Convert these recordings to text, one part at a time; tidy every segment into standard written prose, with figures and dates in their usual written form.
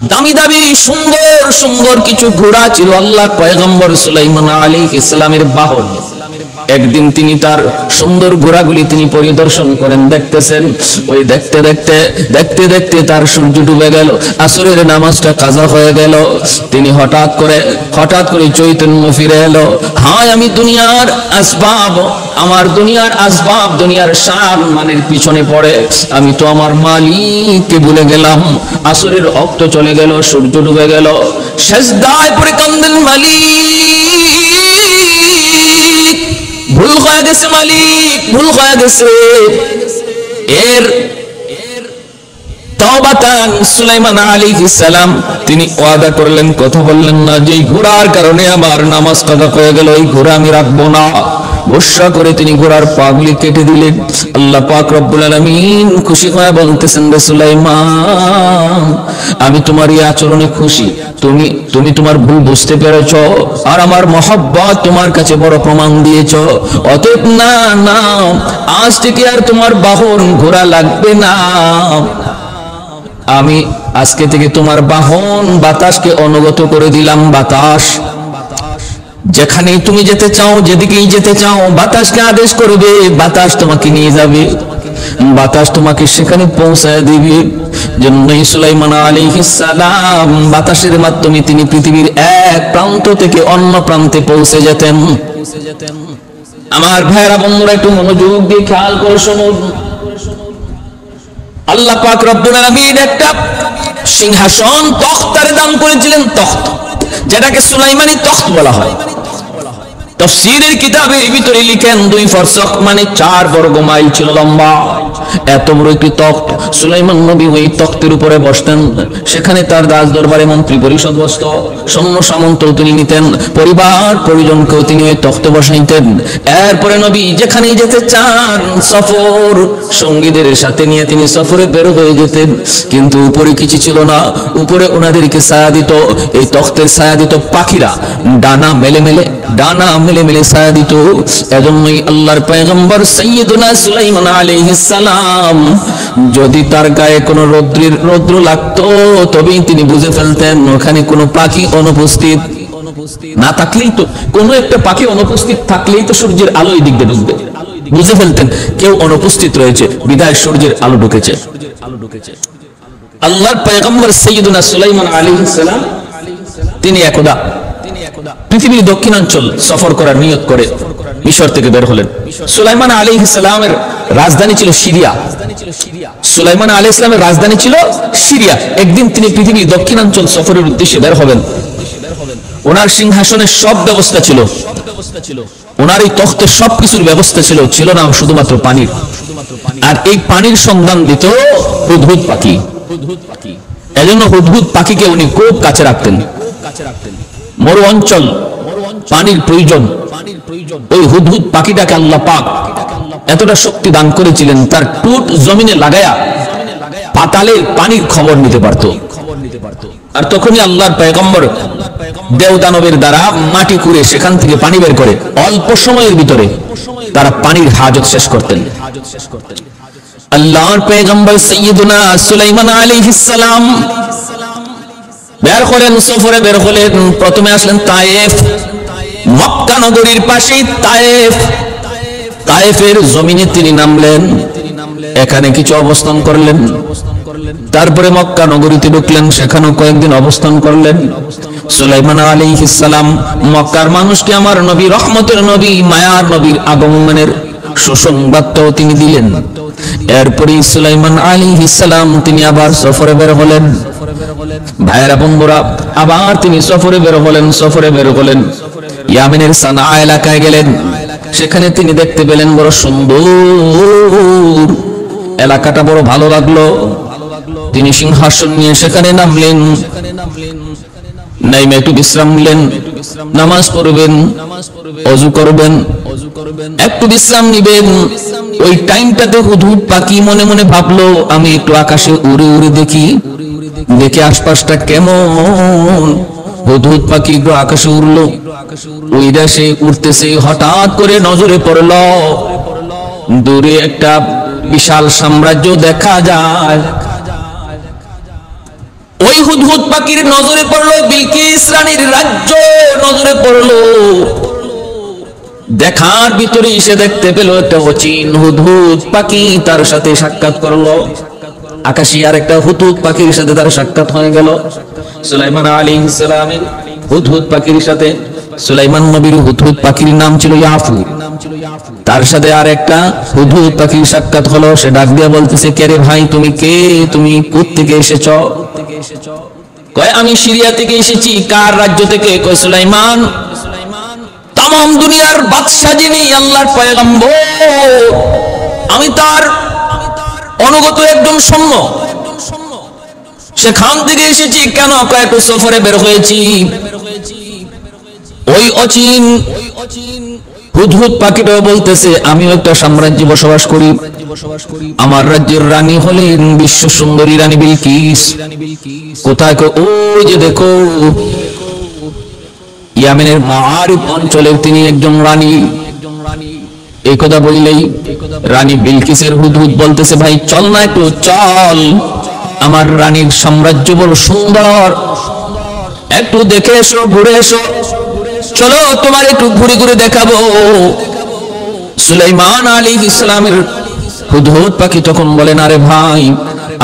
দামি দামি সুন্দর সুন্দর কিছু ঘোড়া ছিল আল্লাহ পয়গম্বর সুলাইমান আলাইহিস সালামের বাহন। একদিন তিনি তার সুন্দর ঘোড়াগুলি তিনি পরিদর্শন করেন, দেখতেছেন। ওই দেখতে দেখতে দেখতে দেখতে তার সূর্য ডুবে গেল, আসরের নামাজটা কাজা হয়ে গেল। তিনি হঠাৎ করে চৈতন্য ফিরে এলো। হায়, আমি দুনিয়ার আসবাব, আমার দুনিয়ার আসবাব, দুনিয়ার সম্মানের পিছনে পড়ে আমি তো আমার মালিককে ভুলে গেলাম। আসরের ওয়াক্ত চলে গেল, সূর্য ডুবে গেল, সিজদায় পড়ে কান্দেন, মালিক ভুল হয়ে গেছে, মালিক ভুল হয়ে গেছে। এর তওবাতান সুলাইমান আলাইহিস সালাম তিনি ওয়াদা করলেন, কথা বললেন না, যে ঘোড়ার কারণে আমার নামাজ কাজা হয়ে গেল, এই ঘোড়া আমি রাখবো না। গোসা করে তিনি ঘোড়ার পাগুলি কেটে দিলেন। আল্লাহ পাক রব্বুল আলামিন খুশি হয়ে বলতেছেন, রে সুলাইমান, আমি তোমার এই আচরণে খুশি। তুমি তোমার ভুল বুঝতে পেরেছ, আর আমার মহব্বত তোমার কাছে বড় প্রমাণ দিয়েছ। অতএব না, আজ থেকে আর তোমার বাহন ঘোড়া লাগবে না। আমি আজকে থেকে তোমার বাহন বাতাসকে অনুগত করে দিলাম। বাতাস যেখানেই তুমি যেতে চাও, যেদিকেই যেতে চাও, বাতাসকে আদেশ করবে, বাতাস তোমাকে নিয়ে যাবে, বাতাস তোমাকে সেখানে পৌঁছায় দিবে। জন্যই সুলাইমান আলাইহিস সালাম বাতাসের মাধ্যমে তিনি পৃথিবীর এক প্রান্ত থেকে অন্য প্রান্তে পৌঁছে যেতেন। আমার ভাইরা বন্ধুরা, একটু মনোযোগ দিয়ে খেয়াল করে শুনুন। আল্লাহ পাক রব্বুল আলামিন একটা সিংহাসন তখতারে দান করেছিলেন, তখত, যেটাকে সুলাইমানি তখত বলা হয়। তাফসীরের কিতাবের ভিতরে লিখেন 2 ফরসখ মানে 4 বর্গ মাইল ছিল লম্বা। এত বড় একটি তখত, সুলাইমান নবী ওই তখতের উপরে বসতেন। সেখানে তার রাজ দরবারে মন্ত্রী পরিষদ বসত, সৈন্য সামন্ত তিনি নিতেন, পরিবার পরিজনকেও তিনি ওই তখতে বসাইতেন। এরপরে নবী যেখানেই যেতে চান, সফর সঙ্গীদের সাথে নিয়ে তিনি সফরে বের হয়ে যেতেন। কিন্তু উপরে কিছু ছিল না, উপরে ওনাদেরকে ছায়া দিত, এই তখতের ছায়া দিত পাখিরা, ডানা মেলে মেলে ছায়া দিত। এজন্যই আল্লাহর পয়গম্বর সাইয়্যিদুনা সুলাইমান আলাইহিস সালাম যদি তার গায়ে কোনো রৌদ্র লাগতো, তবেই তিনি বুঝে ফেলতেন ওখানে কোনো পাখি অনুপস্থিত না থাকলেই তো, কোনো একটা পাখি অনুপস্থিত থাকলেই তো সূর্যের আলো এই দিক দিয়ে ঢুকবে। বুঝে ফেলতেন কেউ অনুপস্থিত রয়েছে, বিদায় সূর্যের আলো ঢুকেছে। আল্লাহর পয়গম্বর সাইয়্যিদুনা সুলাইমান আলাইহিস সালাম তিনি একদা পৃথিবীর দক্ষিণাঞ্চল সফর করার নিয়ত করে মিশর থেকে বের হলেন। সুলাইমান আলাইহিস সালামের রাজধানী ছিল সিরিয়া। সুলাইমান আলাইহিস সালামের রাজধানী ছিল সিরিয়া। একদিন তিনি পৃথিবীর দক্ষিণাঞ্চল সফরের উদ্দেশ্যে বের হবেন। ওনার সিংহাসনের সব ব্যবস্থা ছিল, ওনার এই তখতের সবকিছুর ব্যবস্থা ছিল, ছিল না শুধুমাত্র পানির। আর এই পানির সন্ধান দিত হুদহুদ পাখি। এজন্য হুদহুদ পাখিকে উনি খুব কাছে রাখতেন। মরু অঞ্চল, পানির প্রয়োজন, ওই হুদহুদ পাখিটাকে আল্লাহ পাক এতটা শক্তি দান করেছিলেন, তার টুট জমিনে লাগায়া পাতালের পানির খবর নিতে পারত। আর তখনই আল্লাহর পয়গম্বর দেও দানবের দ্বারা মাটি খুঁড়ে সেখান থেকে পানি বের করে অল্প সময়ের ভিতরে তারা পানির হাজত শেষ করতেন। আল্লাহর পয়গম্বর সাইয়্যিদুনা সুলাইমান আলাইহিস সালাম বের হলেন, সফরে বের হলেন। প্রথমে আসলেন তায়েফ, মক্কা নগরীর পাশে তায়েফ। তায়েফের জমিনে তিনি নামলেন, এখানে কিছু অবস্থান করলেন। তারপরে মক্কা নগরীতে ঢুকলেন, সেখানেও কয়েকদিন অবস্থান করলেন। সুলাইমান আলাইহিস সালাম মক্কার মানুষকে আমার নবী, রহমতের নবী, মায়ার নবীর আগমনের সুসংবাদটাও তিনি দিলেন। এরপরে সুলাইমান আলাইহিস সালাম তিনি আবার সফরে বের হলেন। ভাইয়েরা বন্ধুরা, আবার তিনি সফরে বের হলেন। ইয়ামেনের সানা এলাকায় গেলেন। সেখানে তিনি দেখতে পেলেন বড় সুন্দর এলাকাটা, বড় ভালো লাগলো। তিনি সিংহাসন নিয়ে সেখানে নামলেন, নাইমে একটু বিশ্রাম নিলেন। নামাজ পড়বেন, ওযু করবেন, একটু বিশ্রাম নিবেন। ওই টাইমটাতে হুদহুদ পাখি মনে মনে ভাবলো, আমি একটু আকাশে উড়ে উড়ে দেখি আশপাশটা কেমন। হুদহুদ পাখি একটু আকাশে উড়লো, উইরা সে উড়তেছে। হঠাৎ করে নজরে পড়ল দূরে একটা বিশাল সাম্রাজ্য দেখা যায়। ওই হুদহুদ পাখির নজরে পড়লো বিলকিস রানীর রাজ্য নজরে পড়লো। দেখার ভিতরে এসে দেখতে পেল একটা অচিন হুদহুদ পাখি তার সাথে সাক্ষাৎ করলো। আকাশে আর একটা হুদহুদ পাখির সাথে তার সাক্ষাৎ হয়ে গেল। সুলাইমান আলাইহিস সালামের হুদহুদ পাখির সাথে, সুলাইমান নবীর হুদহুদ পাখির নাম ছিল ইয়াফুর, তার সাথে আর একটা হুদহুদ পাখির সাক্ষাৎ হলো। সে ডাক দিয়ে বলতেছে, কে রে ভাই, তুমি কে, তুমি কোথা থেকে এসেছো? কয় আমি সিরিয়া থেকে এসেছি। কার রাজ্য থেকে? কয় সুলাইমান। তাম দুনিয়ার বাদশা যিনি, আল্লাহর পয়গম্বর, আমি তার অনুগত একজন সৈন্য, সেখান থেকে এসেছি। কেন? কয়েকটা সফরে বের হয়েছি। ওই অচিন হুদহুদ পাখিটাও বলতেছে, আমিও একটা সাম্রাজ্যে বসবাস করি, আমার রাজ্যের রানী হলেন বিশ্ব সুন্দরী রানী বিলকিস। কোথায়? ওই যে দেখো, ইয়ামেনের মাআরিব অঞ্চলের তিনি একজন রানী। এই কথা বললেই রানী বিলকিসের হুদহুদ বলতেছে, ভাই চল না, একটু চল, আমার রানীর সাম্রাজ্য বড় সুন্দর, একটু দেখে এসো, ঘুরে এসো, চলো তোমার একটু ঘুরে ঘুরে দেখাবো। সুলাইমান আলাইহিস সালামের হুদহুদ পাখি তখন বলেন, আরে ভাই,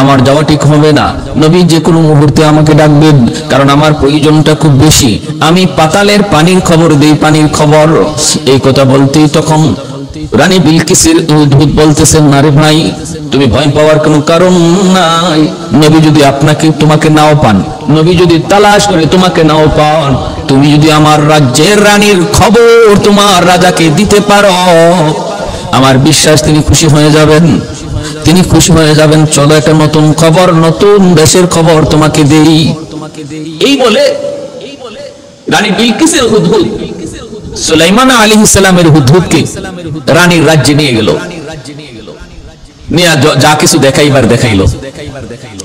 আমার যাওয়া ঠিক হবে না, নবী যে কোনো মুহূর্তে আমাকে ডাকবেন, কারণ আমার প্রয়োজনটা খুব বেশি, আমি পাতালের পানির খবর দেই, পানির খবর। এই কথা বলতেই তখন রানী বিলকিসের হুদহুদ বলতেছেন, আরে ভাই, তুমি ভয় পাওয়ার কোনো কারণ নাই, নবী যদি তোমাকে নাও পান, নবী যদি তালাশ করে তোমাকে নাও পান, তুমি যদি আমার রাজ্যের রানীর খবর তোমার রাজাকে দিতে পারো, আমার বিশ্বাস তিনি খুশি হয়ে যাবেন, তিনি খুশি হয়ে যাবেন। চলো একটা নতুন খবর, নতুন দেশের খবর তোমাকে দেই। এই বলে রানী বিলকিসের হুদহুদ সুলাইমান আলাইহিস সালামের হুদহুদকে রানীর রাজ্যে নিয়ে গেল। নিয়ে যা কিছু দেখাইবার দেখাইলো।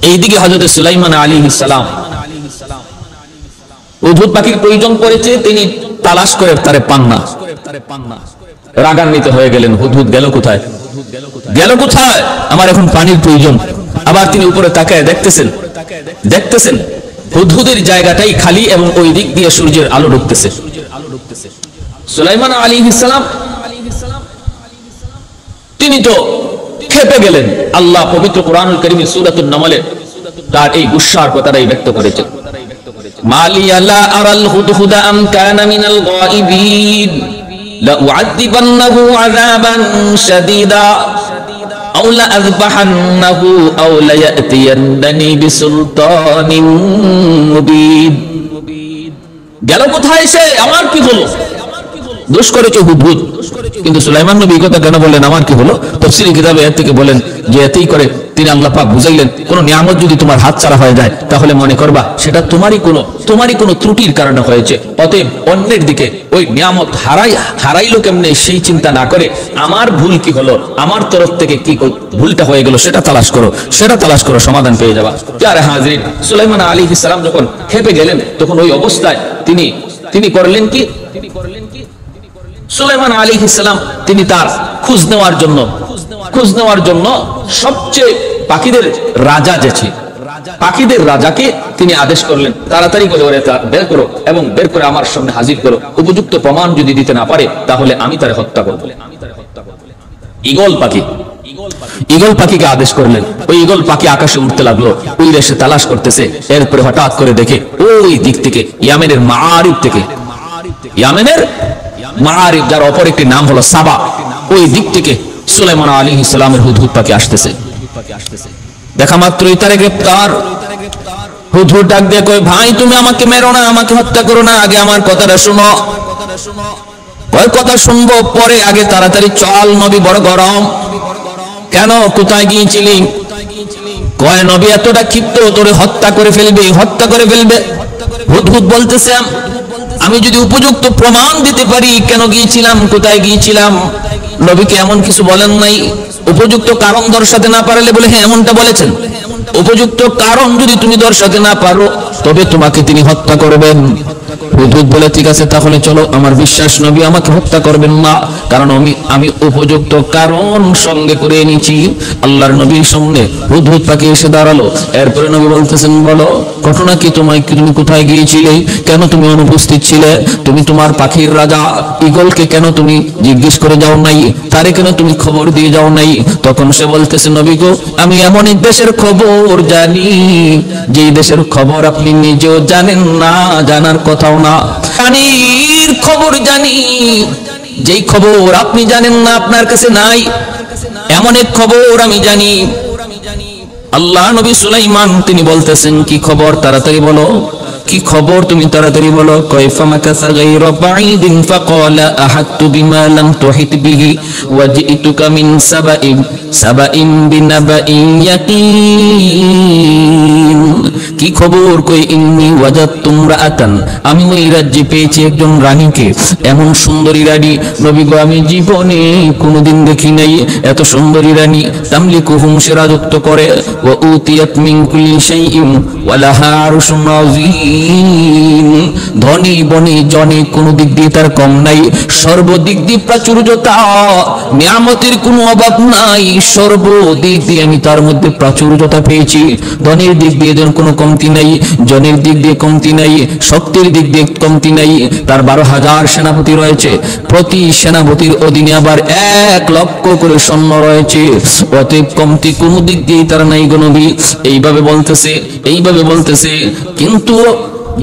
এইদিকে হযরত সুলাইমান আলাইহিস সালাম হুদহুদ পাখির প্রয়োজন পড়েছে, তিনি তালাশ করে তারে পান না, রাগান্বিত হয়ে গেলেন। হুদহুদ গেল কোথায়, গেল কোথায়, আমার এখন পানির প্রয়োজন। আবার তিনি উপরে তাকায় দেখতেছেন হুদহুদের জায়গাটাই খালি এবং ওই দিক দিয়ে সূর্যের আলো ঢুকতেছে। সুলাইমান আলাইহিস সালাম তিনি তো ক্ষেপে গেলেন। আল্লাহ পবিত্র কুরআনুল কারীমে সূরাতুন নামলে তার এই গুসার কথাটাই ব্যক্ত করেছেন, মালিয়া লা আরাল হুদহুদা আম কানা মিনাল গায়িবিন লাউআযিবান্নাহু আযাবান শাদীদা আও লাআযবাহান্নাহু আও লায়াতিয়ান্নানি বিসুলতানিন মুবিন। গেল কোথায় সে, আমার কি হলো? দোষ করেছে হুদহুদ, কিন্তু সুলাইমান নবী কথা কেন বললেন আমার কি হলো? তাফসীরের কিতাবে এর থেকে বলেন যে এতেই করে তিনি আল্লাহ পাক বুঝাইলেন, কোন নিয়ামত যদি তোমার হাতছাড়া হয়ে যায় তাহলে মনে করবা সেটা তোমারই কোনো ত্রুটির কারণে হয়েছে। অতএব অন্যের দিকে ওই নিয়ামত হারাইলো কেমনে সেই চিন্তা না করে আমার ভুল কি হলো, আমার তরফ থেকে কি ভুলটা হয়ে গেল সেটা তালাশ করো, সমাধান পেয়ে যাবা। প্যারে হাজরিন, সুলাইমান আলাইহিস সালাম যখন খেপে গেলেন তখন ওই অবস্থায় তিনি করলেন কি, সুলাইমান আলাইহিস সালাম তিনি তার খোঁজ নেওয়ার জন্য সবচেয়ে পাখিদের রাজা যেছে পাখিদের রাজাকে তিনি আদেশ করলেন, তাড়াতাড়ি করে বের করো এবং বের করে আমার সামনে হাজির করো, উপযুক্ত প্রমাণ যদি দিতে না পারে তাহলে আমি তারে হত্যা করব। ঈগল পাখিকে আদেশ করলেন। ওই ঈগল পাখি আকাশে উঠতে লাগলো, ওই দেশে তালাশ করতেছে। এরপরে হঠাৎ করে দেখে ওই দিক থেকে ইয়ামেনের মাআরিব যার অপর একটি নাম হলো সাবা, ওই দিক থেকে সুলাইমান আলাইহিস সালামের হুদহুদ পাখি আসতেছে। দেখা মাত্রই তারে গ্রেফতার। হুদহুদ ডাক দিয়ে কয়, ভাই তুমি আমাকে মেরো না, আমাকে হত্যা করো না, আগে আমার কথাটা শোনো। কয় কথা শুনবো পরে, আগে তাড়াতাড়ি চল, নবী বড় গরম। কেন, কোথায় গিয়েছিলি? কয় নবী এতটা ক্ষিপ্ত, তোরে হত্যা করে ফেলবে। হুদহুদ বলতেছে, আমি যদি উপযুক্ত প্রমাণ দিতে পারি কেন গিয়েছিলাম, কোথায় গিয়েছিলাম, নবীকে এমন কিছু বলেন নাই। উপযুক্ত কারণ দর্শাতে না পারলে বলে হ্যাঁ এমনটা বলেছেন, উপযুক্ত কারণ যদি তুমি দর্শাতে না পারো তবে তোমাকে তিনি হত্যা করবেন। হুদহুদ বলে ঠিক আছে তাহলে চলো, আমার বিশ্বাস নবী আমাকে হত্যা করবেন না, কারণ আমি উপযুক্ত কারণ সঙ্গে করে এনেছি। আল্লাহর নবীর সামনে হুদহুদ পাখি এসে দাঁড়ালো। এরপরে নবী বলতেছেন, বলো ঘটনা কি, তুমি কোথায় গিয়েছিলে, কেন তুমি অনুপস্থিত ছিলে, তুমি তোমার পাখির রাজা ঈগলকে কেন তুমি জিজ্ঞেস করে যাও নাই, তারে কেন তুমি খবর দিয়ে যাও নাই? তখন সে বলতেছে, নবী গো, আমি এমন এক দেশের খবর জানি যে দেশের খবর আপনি নিজেও জানেন না, জানার কথাও না। পানির খবর জানি, যেই খবর আপনি জানেন না, আপনার কাছে নাই, এমন এক খবর আমি জানি। আল্লাহ নবী সুলাইমান তিনি বলতেছেন, কি খবর, তাড়াতাড়ি বলো, কি খবর তুমি তাড়াতাড়ি বলো। কাইফা মাকাসা গায়রা বাঈদিন ফাকালা আহাততু বিমা লাম তুহিত বিহি ওয়া জিতুকা মিন সাবাইন বিনাবাইন ইয়াকিন। কি খবর, কই ইন্নী ওয়াজাদতু ইমরাআতান, আমি ওই রাজ্যে পেয়েছি একজন রানীকে, এমন সুন্দরী রানী নবী গো আমি জীবনে কোনোদিন দেখি নাই এত সুন্দরী রানী। তামলিকুহুম, সে রাজত্ব করে, ওয়া উতিয়াত মিন কুল্লি শাইইন ওয়া লাহা আরশুন আযীম, ধনী বনে জনে কোনো দিক দিয়ে তার কম নাই, সর্বদিক দিয়ে প্রাচুর্যতা, নিয়ামতের কোনো অভাব নাই, সর্বদিক দিয়ে আমি তার মধ্যে প্রাচুর্যতা পেয়েছি। ধনের দিক দিয়ে যেন কোনো কমতি নাই, জনের দিক দিয়ে কমতি নাই, শক্তির দিক দিয়ে কমতি নাই। তার 12,000 সেনাপতি রয়েছে, প্রতি সেনাপতির অধীনে আবার 1 লক্ষ করে সৈন্য রয়েছে, অতএব কমতি কোনো দিক দিয়ে তার নাই গো নবী। এইভাবে বলতেছে। কিন্তু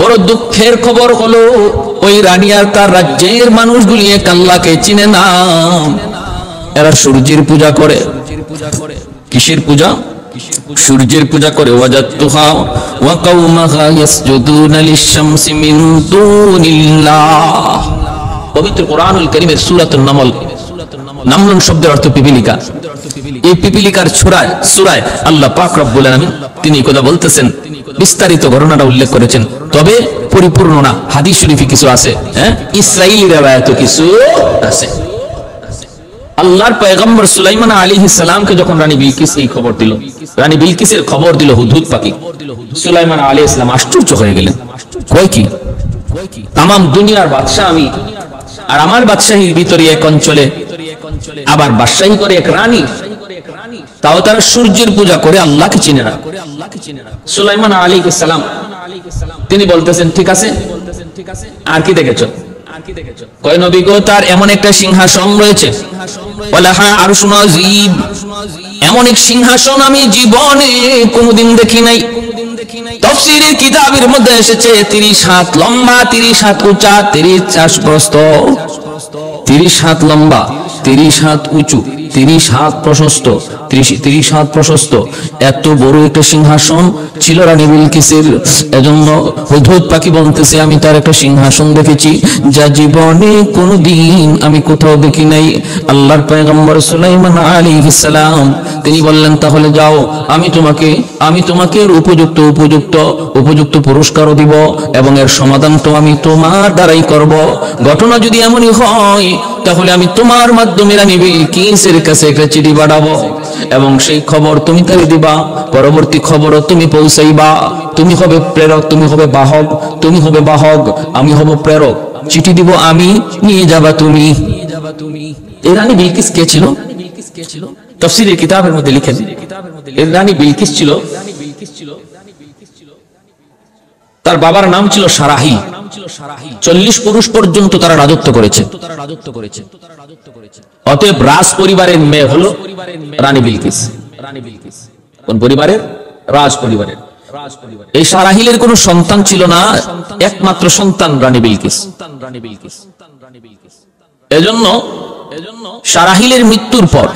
বড় দুঃখের খবর হলো, ওই রানী আর তার রাজ্যের মানুষগুলি এক আল্লাহকে চিনে না। এরা সূর্যের পূজা করে। কিসের পূজা? সূর্যের পূজা করে। ওয়াজাতুহা ওয়া কাওমাহা ইয়াসজুদুনা লিশ-শামসি মিন দুনিল্লাহ। পবিত্র কোরআনুল কারীমের সূরাতুন নামল, নামলুন শব্দের অর্থ পিপীলিকা। এই পিপীলিকার সূরায় আল্লাহ পাক রব্বুল আলামিন তিনি কথা বলতেছেন, বিস্তারিত ঘটনাটা উল্লেখ করেছেন, তবে পরিপূর্ণ না। হাদিস শরীফে কিছু আছে, ইসরাইলি riwayat কিছু আছে। আল্লাহর পয়গম্বর সুলাইমান আলাইহিস সালামকে যখন রানী বিলকিস এই খবর দিল, রানী বিলকিসের খবর দিল হুদহুদ পাখি, সুলাইমান আলাইহিস সালাম আশ্চর্য হয়ে গেলেন। কয় কি, তামাম দুনিয়ার বাদশা আমি, আর আমার বাদশাহীর ভিতরে এক অঞ্চলে আবার বাদশাহী করে এক রানী, তাও তারা সূর্যের পূজা করে, আল্লাহকে চিনে না। সুলাইমান আলাইহিস সালাম তিনি বলতেছেন, ঠিক আছে, আর কি দেখেছো? কয় নবী গো, তার এমন একটা সিংহাসন রয়েছে, ওয়ালাহা আরশুন আযীম, এমন এক সিংহাসন আমি জীবনে কোনোদিন দেখি নাই। তাফসীরের কিতাবের মধ্যে এসেছে 30 হাত লম্বা, 30 হাত উঁচা, 30 প্রস্থ, 30 হাত লম্বা, 30 হাত উঁচু, 30 হাত প্রশস্ত, 30 হাত প্রশস্ত, এত বড় একটা সিংহাসন ছিল রানী বিলকিসের। এজন্য হুদহুদ পাখি বলতেছে, আমি তার একটা সিংহাসন দেখেছি যা জীবনে কোনোদিন আমি কোথাও দেখি নাই। আল্লাহর পয়গম্বর সুলাইমান আলাইহিস সালাম তিনি বললেন, তাহলে যাও, আমি তোমাকে উপযুক্ত পুরস্কারও দিব, এবং এর সমাধান তো আমি তোমার দ্বারাই করব। ঘটনা যদি এমনই হয়, তাহলে আমি তোমার মাধ্যমে রানী বিলকিসের কাছে একটা চিঠি পাঠাবো, এবং সেই খবর তুমি তাকে দিবা, পরবর্তী খবরও তুমি পৌঁছাইবা। তুমি হবে প্রেরক, তুমি হবে বাহক, আমি হব প্রেরক। চিঠি দিব আমি, নিয়ে যাবা তুমি। এই রানী বিলকিস কে ছিল? তাফসীরের কিতাবের মধ্যে লিখেন, এই রানী বিলকিস ছিল, তার বাবার নাম ছিল সারাহিল। 40 পুরুষ পর্যন্ত তারা রাজত্ব করেছে। অতএব রাজ পরিবারের মেয়ে হলো রানী বিলকিস। কোন পরিবারের? রাজ পরিবারের। এই সারাহিলের কোনো সন্তান ছিল না, একমাত্র সন্তান রানী বিলকিস। এজন্য সারাহিলের মৃত্যুর পর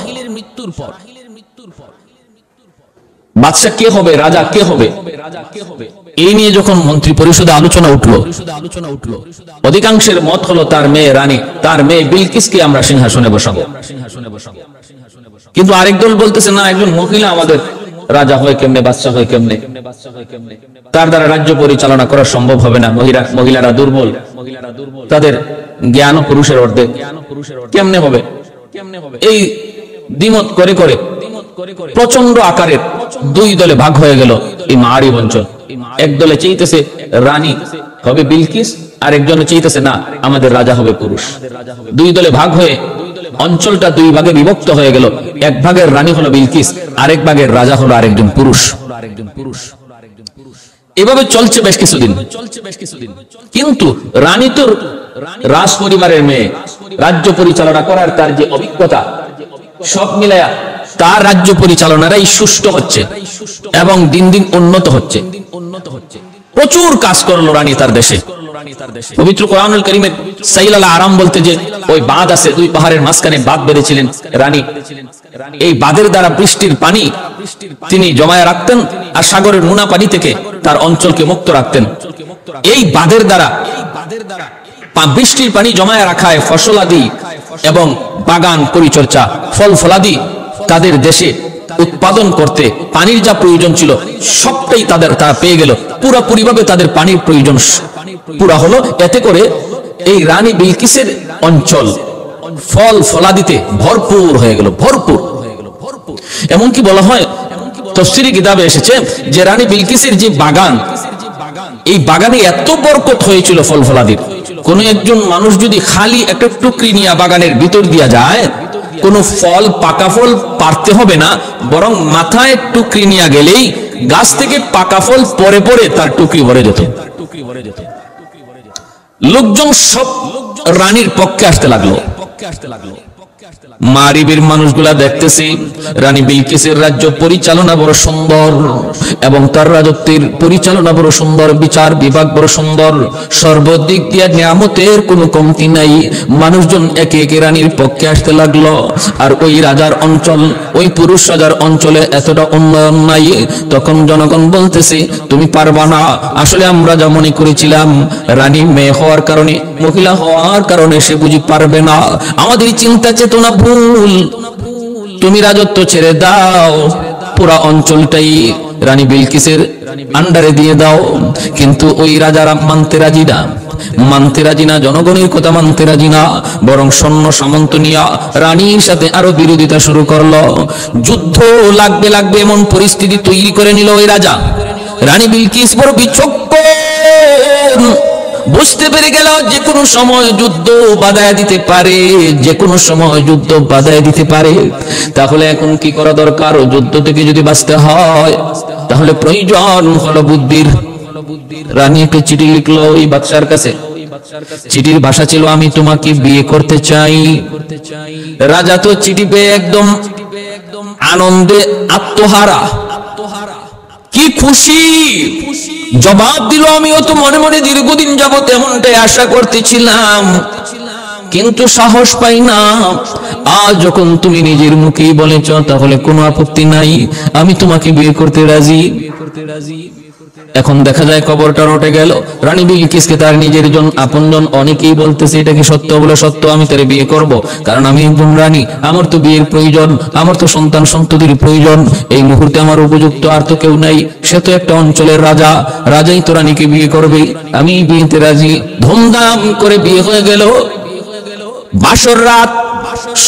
বাদশা কে হবে, রাজা কে হবে, এই নিয়ে যখন মন্ত্রী পরিষদে আলোচনা উঠলো, অধিকাংশের মত হলো তার মেয়ে রানী, তার মেয়ে বিলকিসকে আমরা সিংহাসনে বসাবো। কিন্তু আরেক দল বলতেছে, না, একজন মহিলা আমাদের রাজা হয় কেমনে, বাদশা হয় কেমনে, তার দ্বারা রাজ্য পরিচালনা করা সম্ভব হবে না। মহিলারা দুর্বল, তাদের জ্ঞান পুরুষের অর্ধেক, কেমনে হবে? এই দ্বিমত করে করে প্রচন্ড আকারের 2 দলে ভাগ হয়ে গেল এই মারিব অঞ্চল। এক দলে চাইতেছে রানী হবে বিলকিস, আরেকজন চাইতেছে না আমাদের রাজা হবে পুরুষ। দুই দলে ভাগ হয়ে অঞ্চলটা দুই ভাগে বিভক্ত হয়ে গেল। এক ভাগের রানী হলো বিলকিস, আরেক ভাগের রাজা হলো আরেকজন পুরুষ। এভাবে চলছে বেশ কিছুদিন। কিন্তু রানী তো রাজ পরিবারের মেয়ে, রাজ্য পরিচালনা করার তার যে অভিজ্ঞতা, সব মিলায়া তার রাজ্য পরিচালনারাই সুষ্ঠু হচ্ছে এবং দিন দিন উন্নত হচ্ছে। প্রচুর কাজ করলো রানী তার দেশে। পবিত্র কোরআনুল কারীমের সাইল আল আরাম বলতে যে ওই বাঁধ আছে, দুই পাহাড়ের মাঝখানে বাঁধ বেঁধেছিলেন রানী। এই বাঁধের দ্বারা বৃষ্টির পানি তিনি জমায়ে রাখতেন আর সাগরের নোনা পানি থেকে তার অঞ্চলকে মুক্ত রাখতেন। এই বাঁধের দ্বারা বৃষ্টির পানি জমায়ে রাখায় ফসলাদি এবং বাগান পরিচর্যা, ফল ফলাদি তাদের দেশে উৎপাদন করতে পানির যা প্রয়োজন ছিল সবটাই তারা পেয়ে গেল। পুরোপুরিভাবে তাদের পানির প্রয়োজন পুরা হলো। এতে করে এই রানী বিলকিসের অঞ্চল ফল ফলাদিতে ভরপুর হয়ে গেল, ভরপুর। এমনকি বলা হয়, তাফসীরে কিতাবে এসেছে যে রানী বিলকিসের যে বাগান, এই বাগানে এত বরকত হয়েছিল ফল ফলাদির, কোন একজন মানুষ যদি খালি একটা টুকরি নিয়ে বাগানের ভিতর দিয়া যায়, কোন ফল, পাকা ফল পারতে হবে না, বরং মাথায় টুকরি নিয়ে গেলেই গাছ থেকে পাকা ফল পরে পরে তার টুকরি ভরে যেত। লোকজন সব রানীর পক্ষে আসতে লাগলো। মারিবের মানুষগুলা দেখতেছি রানী বিলকিসের রাজ্য পরিচালনা বড় সুন্দর এবং তার রাজত্বের পরিচালনা বড় সুন্দর, বিচার বিভাগ বড় সুন্দর, সর্বদিক দিয়ে নিয়ামতের কোনো কমতি নাই। মানুষজন একে একে রানীর পক্ষে আসতে লাগলো। আর ওই রাজার অঞ্চল, ওই পুরুষ রাজার অঞ্চলে এতটা উন্নয়ন নাই। তখন জনগণ বলতেছে তুমি পারবা না। আসলে আমরা যা মনে করেছিলাম রানী মেয়ে হওয়ার কারণে, মহিলা হওয়ার কারণে সে বুঝি পারবে না। আমাদের চিন্তা চেতনা ভুল। তুমি রাজত্ব ছেড়ে দাও, পুরা অঞ্চলটাই রানী বিলকিসের আন্ডারে দিয়ে দাও। কিন্তু ওই রাজারা মানতে রাজি না, জনগণের কথা মানতে রাজি না, বরং সৈন্য সামন্ত নিয়া রানীর সাথে আরো বিরোধিতা শুরু করলো। যুদ্ধ লাগবে এমন পরিস্থিতি তৈরি করে নিল ওই রাজা। রানী বিলকিস বড় বিচক্ষণ, বুঝতে পেরে গেল যে কোনো সময় যুদ্ধ বাধায় দিতে পারে, যে কোনো সময় যুদ্ধ বাধায় দিতে পারে। তাহলে এখন কি করা দরকার? যুদ্ধ থেকে যদি বাঁচতে হয় তাহলে প্রয়োজন হলো বুদ্ধির। রানী একটা চিঠি লিখলো ওই বাদশার কাছে। চিঠির ভাষা ছিল আমি তোমাকে বিয়ে করতে চাই। রাজা তো চিঠি পেয়ে একদম আনন্দে আত্মহারা, কি খুশি। জবাব দিল আমিও তো মনে মনে দীর্ঘদিন যাবত এমনটাই আশা করতেছিলাম, কিন্তু সাহস পাই না। আজ যখন তুমি নিজের মুখেই বলেছ তাহলে কোনো আপত্তি নাই, আমি তোমাকে বিয়ে করতে রাজি। এখন দেখা যায় খবরটা রটে গেল। রানী বিলকিসকে তার নিজের আপনজন অনেকেই বলতেছে এটা কি সত্য? বলে সত্য, আমি তারে বিয়ে করব, কারণ আমি একজন রানী, আমার তো বিয়ের প্রয়োজন, আমার তো সন্তান সন্ততির প্রয়োজন। এই মুহূর্তে আমার উপযুক্ত আর তো কেউ নাই। সে তো একটা অঞ্চলের রাজা, রাজাই তো রানীকে বিয়ে করবে, আমি বিয়েতে রাজি। ধুমধাম করে বিয়ে হয়ে গেল। বাসর রাত,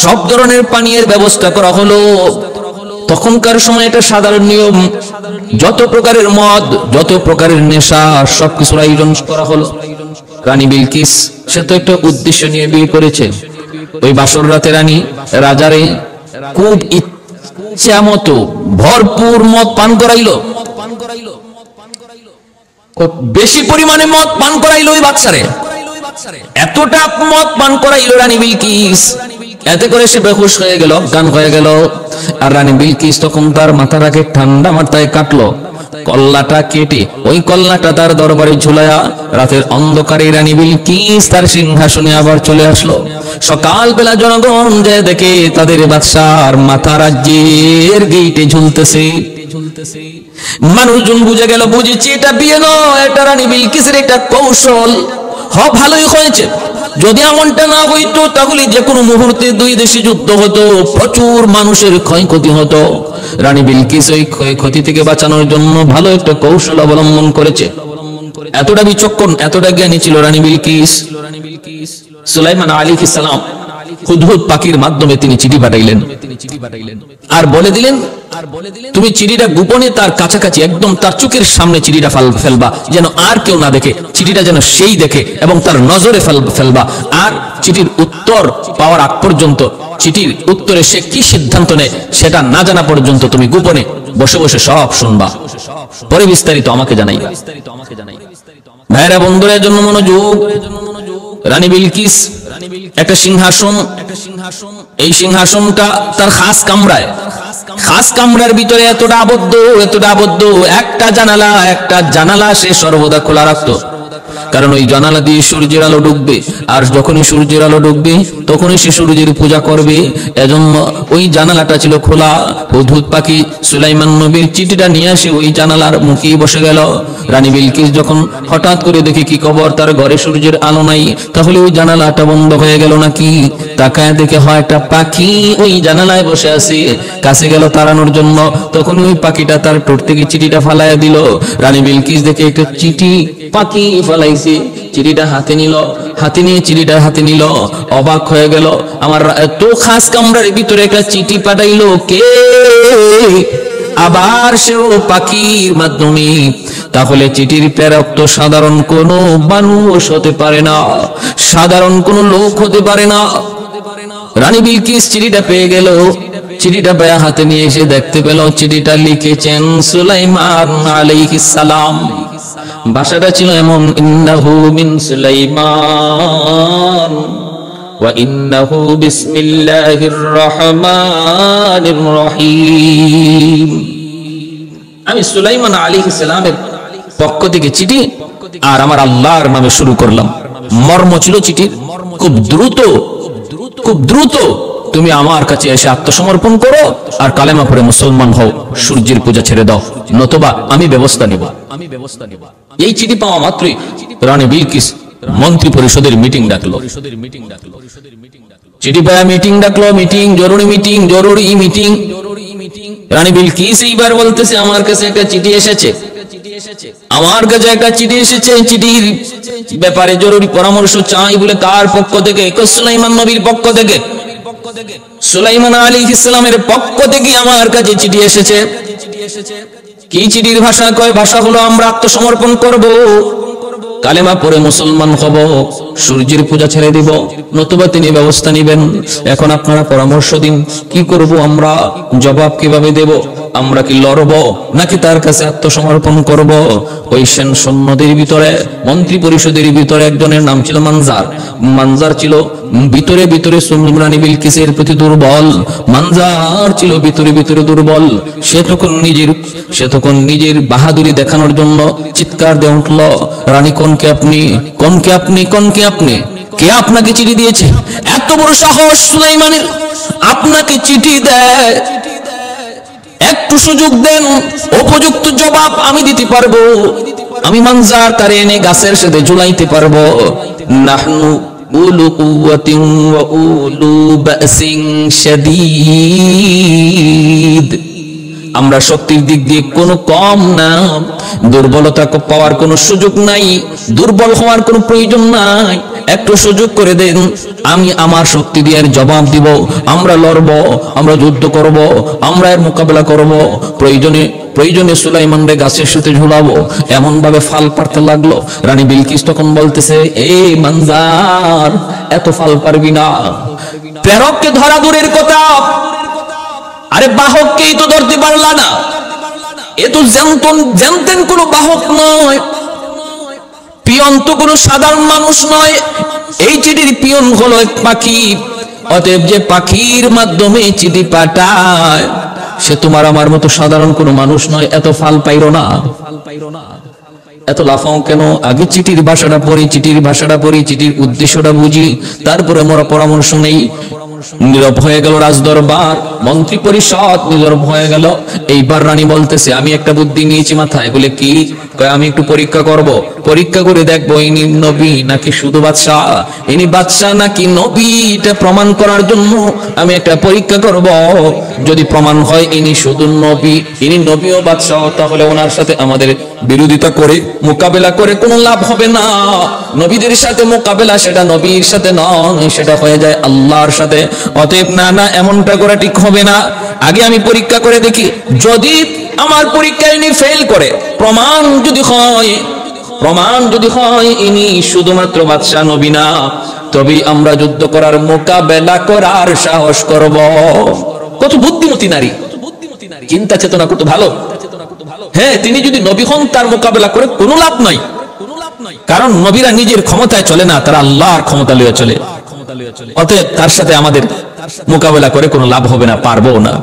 সব ধরনের পানীয়ের ব্যবস্থা করা হলো। তখনকার সময় এটা সাধারণ নিয়ম, যত প্রকারের মদ, যত প্রকারের নেশা, সবকিছুর আয়োজন করা হলো। রানী বিলকিস সে তো একটা উদ্দেশ্য নিয়ে বিয়ে করেছে। ওই বাসর রাতে রানী রাজারে খুব ইচ্ছা মতো ভরপুর মদ পান করাইলো, বেশি পরিমাণে মদ পান করাইলো ওই বাচ্চারে। এতটা মদ পান করাইলো রানী বিলকিস, এতে করে সে বেহুশ হয়ে গেল, অজ্ঞান হয়ে গেল। আর রানী বিলকিস তখন তার মাথাটাকে ঠান্ডা মাথায় কাটলো, কল্লাটা কেটে ওই কল্লাটা তার দরবারে ঝুলায়া রাতের অন্ধকারে রানী বিলকিস তার সিংহাসনে আবার চলে আসলো। সকালবেলা জনগণ যে দেখে তাদের বাদশার মাথা রাজ্যের গেইটে ঝুলতেছে। মানুষজন বুঝে গেল, বুঝেছি এটা বিয়ে নয়, এটা রানী বিলকিসের একটা কৌশল। ভালোই হয়েছে। যদি এমনটা না হইতো তাহলে যে কোনো মুহূর্তে দুই দেশে যুদ্ধ হতো, প্রচুর মানুষের ক্ষয়ক্ষতি হতো। রানী বিলকিস ওই ক্ষয়ক্ষতি থেকে বাঁচানোর জন্য ভালো একটা কৌশল অবলম্বন করেছে। এতটা বিচক্ষণ, এতটা জ্ঞানী ছিল রানী বিলকিস। সুলাইমান আলাইহিস সালাম হুদহুদ পাখির মাধ্যমে তিনি চিঠি পাঠাইলেন আর বলে দিলেন তুমি চিঠিটা গোপনে তার কাছাকাছি একদম তার চোখের সামনে চিঠিটা ফেলবা, যেন আর কেউ না দেখে, চিঠিটা যেন সেই দেখে এবং তার নজরে ফেলবা। আর চিঠির উত্তর পাওয়ার আগ পর্যন্ত, চিঠির উত্তরে সে কি সিদ্ধান্ত নেয় সেটা না জানা পর্যন্ত তুমি গোপনে বসে বসে সব শুনবা, পরে বিস্তারিত আমাকে জানাইবা। ভাইরা বন্ধুরা জন্য মনোযোগ। রানী বিলকিস একটা সিংহাসন, এই সিংহাসনটা তার খাস কামরায়, খাস কামরার ভিতরে এতটা আবদ্ধ, একটা জানালা সে সর্বদা খোলা রাখতো, কারণ ওই জানালা দিয়ে সূর্যের আলো ঢুকবে, আর যখনই সূর্যের আলো ঢুকবে তখনই সে সূর্যের পূজা করবে। এজন্য ওই জানালাটা ছিল খোলা। হুদহুদ পাখি সুলাইমান নবীর চিঠিটা নিয়ে আসে ওই জানালার মুখে বসে গেল। রানী বিলকিস যখন হঠাৎ করে দেখে কি খবর, তার ঘরে সূর্যের আলো নাই, তাহলে ওই জানালাটা বন্ধ হয়ে গেল নাকি, তাকায় দেখে হয় একটা পাখি ওই জানালায় বসে আছে। কাছে গেল তাড়ানোর জন্য, তখন ওই পাখিটা তার ঠোঁট থেকে চিঠিটা ফালাইয়া দিল। রানী বিলকিস দেখে একটা চিঠি পাখি ফালাইছে, চিঠিটা হাতে নিল, অবাক হয়ে গেল, আমার এত খাস কামরার ভিতরে একটা চিঠি পাঠাইলো কে, আবার সেও পাখির মাধ্যমে। তাহলে চিঠির প্রেরক তো সাধারণ কোন মানুষ হতে পারে না, সাধারণ কোন লোক হতে পারে না। রানী বিলকিস চিঠিটা পেয়ে গেল, চিঠিটা পেয়ে হাতে নিয়ে এসে দেখতে পেল চিঠিটা লিখেছেন সুলাইমান আলাইহিস সালাম। ভাষাটা ছিল এমন, ইন্নাহু মিন সুলাইমান ওয়া ইন্নাহু বিসমিল্লাহির রহমানির রহিম। আমি সুলাইমান আলাইহিস সালামের পক্ষ থেকে চিঠি আর আমার আল্লাহর নামে শুরু করলাম। মর্ম ছিল চিঠির, খুব দ্রুত তুমি আমার কাছে এসে আত্মসমর্পণ করো আর কালেমা পড়ে মুসলমান হও, সূর্যের পূজা ছেড়ে দাও, নতুবা আমি ব্যবস্থা নিব। এই চিঠি পাওয়া মাত্রই রানী বিলকিস মন্ত্রী পরিষদের মিটিং ডাকলো। চিঠি পাওয়া মিটিং ডাকলো, জরুরি মিটিং। রানী বিলকিস এইবার বলতেছে আমার কাছে একটা চিঠি এসেছে, চিঠির ব্যাপারে জরুরি পরামর্শ চাই বলে। কার পক্ষ থেকে? সুলাইমান নবীর পক্ষ থেকে, সুলাইমান আলাইহিস সালামের পক্ষ থেকে আমার কাছে চিঠি এসেছে। কি চিঠির ভাষা? কয় ভাষা হলো আমরা আত্মসমর্পণ করব, কালেমা পড়ে মুসলমান হব, সূর্যের পূজা ছেড়ে দিব, নতুবা তিনি ব্যবস্থা নেবেন। এখন আপনারা পরামর্শ দিন, কি করব আমরা? জবাব কিভাবে দেব? আমরা কি লড়ব নাকি তার কাছে আত্মসমর্পণ করব? ওই সৈন্যদের ভিতরে, মন্ত্রী পরিষদের ভিতরে একজনের নাম ছিল মানজার ছিল ভিতরে রানী বিলকিসের প্রতি দুর্বল। মানজার ছিল ভিতরে দুর্বল। সে তখন নিজের বাহাদুরি দেখানোর জন্য চিৎকার দিয়ে উঠল, রানী কোনকে আপনি? কে আপনাকে চিঠি দিয়েছে? এত বড় সাহস সুলাইমানের, আপনাকে চিঠি দেয়? একটু সুযোগ দেন, উপযুক্ত জবাব আমি দিতে পারবো। আমি মানজার তারে এনে গাছের সাথে ঝুলাইতে পারবো। নাহনু উলু কুওয়াতিন ওয়া উলু বাসিন শাদীদ, আমরা শক্তির দিক দিয়ে কোনো কম না, দুর্বলতা পাওয়ার কোনো সুযোগ নাই, দুর্বল হওয়ার কোনো প্রয়োজন নাই। একটু সুযোগ করে দেন, আমি আমার শক্তি দিয়ে জবাব দিব। আমরা লড়ব, আমরা যুদ্ধ করব, আমরা এর মোকাবেলা করব। প্রয়োজনে সুলাইমানরে গাছের সাথে ঝুলাবো। এমন ভাবে ফাল পারতে লাগলো। রানী বিলকিস তখন বলতেছে, এই মানজার, এত ফাল পারবি না। প্রেরককে ধরা দূরের কথা, আরে বাহককেই তো ধরতে পারলা না। এ তো জানতেন কোন বাহক নয়, পিয়ন তো কোন সাধারণ মানুষ নয়। এই চিঠির পিয়ন হলো এক পাখি। অতএব যে পাখির মাধ্যমে চিঠি পাঠায় সে তোমার আমার মতো সাধারণ কোন মানুষ নয়। এত ফাল পাইরো না, এত লাফাও কেন? আগে চিঠির ভাষাটা পড়ি, চিঠির উদ্দেশ্যটা বুঝি, তারপরে মোরা পরামর্শ নেই। নীরব হয়ে গেল রাজদরবার, মন্ত্রী পরিষদ নীরব হয়ে গেল। এইবার রানী বলতেছে, আমি একটা বুদ্ধি নিয়েছি মাথায়। বলে কি? আমি একটু পরীক্ষা করে দেখবো ইনি নবী নাকি শুধু বাদশাহ, ইনি বাদশাহ নাকি নবী, এটা প্রমাণ করার জন্য আমি একটা পরীক্ষা করব। যদি প্রমাণ হয় ইনি শুধু নবী, ইনি নবী ও বাদশাহ, তাহলে ওনার সাথে আমাদের বিরোধিতা করে মোকাবেলা করে কোনো লাভ হবে না। নবীদের সাথে মোকাবেলা সেটা নবীর সাথে নয়, সেটা হয়ে যায় আল্লাহর সাথে। অতএব না এমনটা করা ঠিক হবে না। আগে আমি পরীক্ষা করে দেখি, যদি আমার পরীক্ষায় ইনি ফেল করে, প্রমাণ যদি হয় ইনি শুধুমাত্র বাদশাহ নবী না, তবে আমরা যুদ্ধ করার মোকাবেলা করার সাহস করব। কত বুদ্ধিমতী নারী, চিন্তা চেতনা কত ভালো। হ্যাঁ, তিনি যদি নবী হন তার মোকাবেলা করে কোনো লাভ নাই, কারণ নবীরা নিজের ক্ষমতায় চলে না, তারা আল্লাহর ক্ষমতা লিয়ে চলে। অতএব তার সাথে আমাদের মোকাবেলা করে কোনো লাভ হবে না, পারবো না।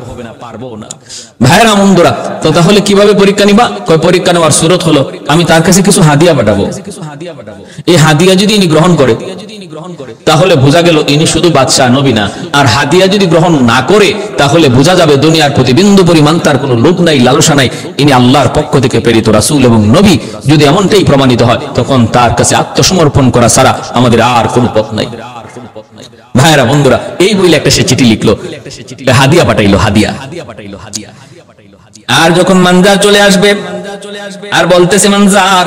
ভাইরা বন্ধুরা, তো তাহলে কিভাবে পরীক্ষা নিবা? পরীক্ষা নেওয়ার সুরত হলো আমি তার কাছে কিছু হাদিয়া পাঠাবো। এই হাদিয়া যদি ইনি গ্রহণ করে তাহলে বোঝা গেল ইনি শুধু বাদশাহ নবী না। আর হাদিয়া যদি গ্রহণ না করে তাহলে বোঝা যাবে দুনিয়ার প্রতি বিন্দু পরিমাণ তার কোনো লোভ নাই, লালসা নাই, ইনি আল্লাহর পক্ষ থেকে প্রেরিত রাসূল এবং নবী। যদি এমনটাই প্রমাণিত হয় তখন তার কাছে আত্মসমর্পণ করা ছাড়া আমাদের আর কোনো পথ নাই। ভাইরা বন্ধুরা, এই বইলে একটা সে চিঠি লিখলো, হাদিয়া পাঠাইলো, হাদিয়া। আর যখন মানজার চলে আসবে আর বলতেছে, মানজার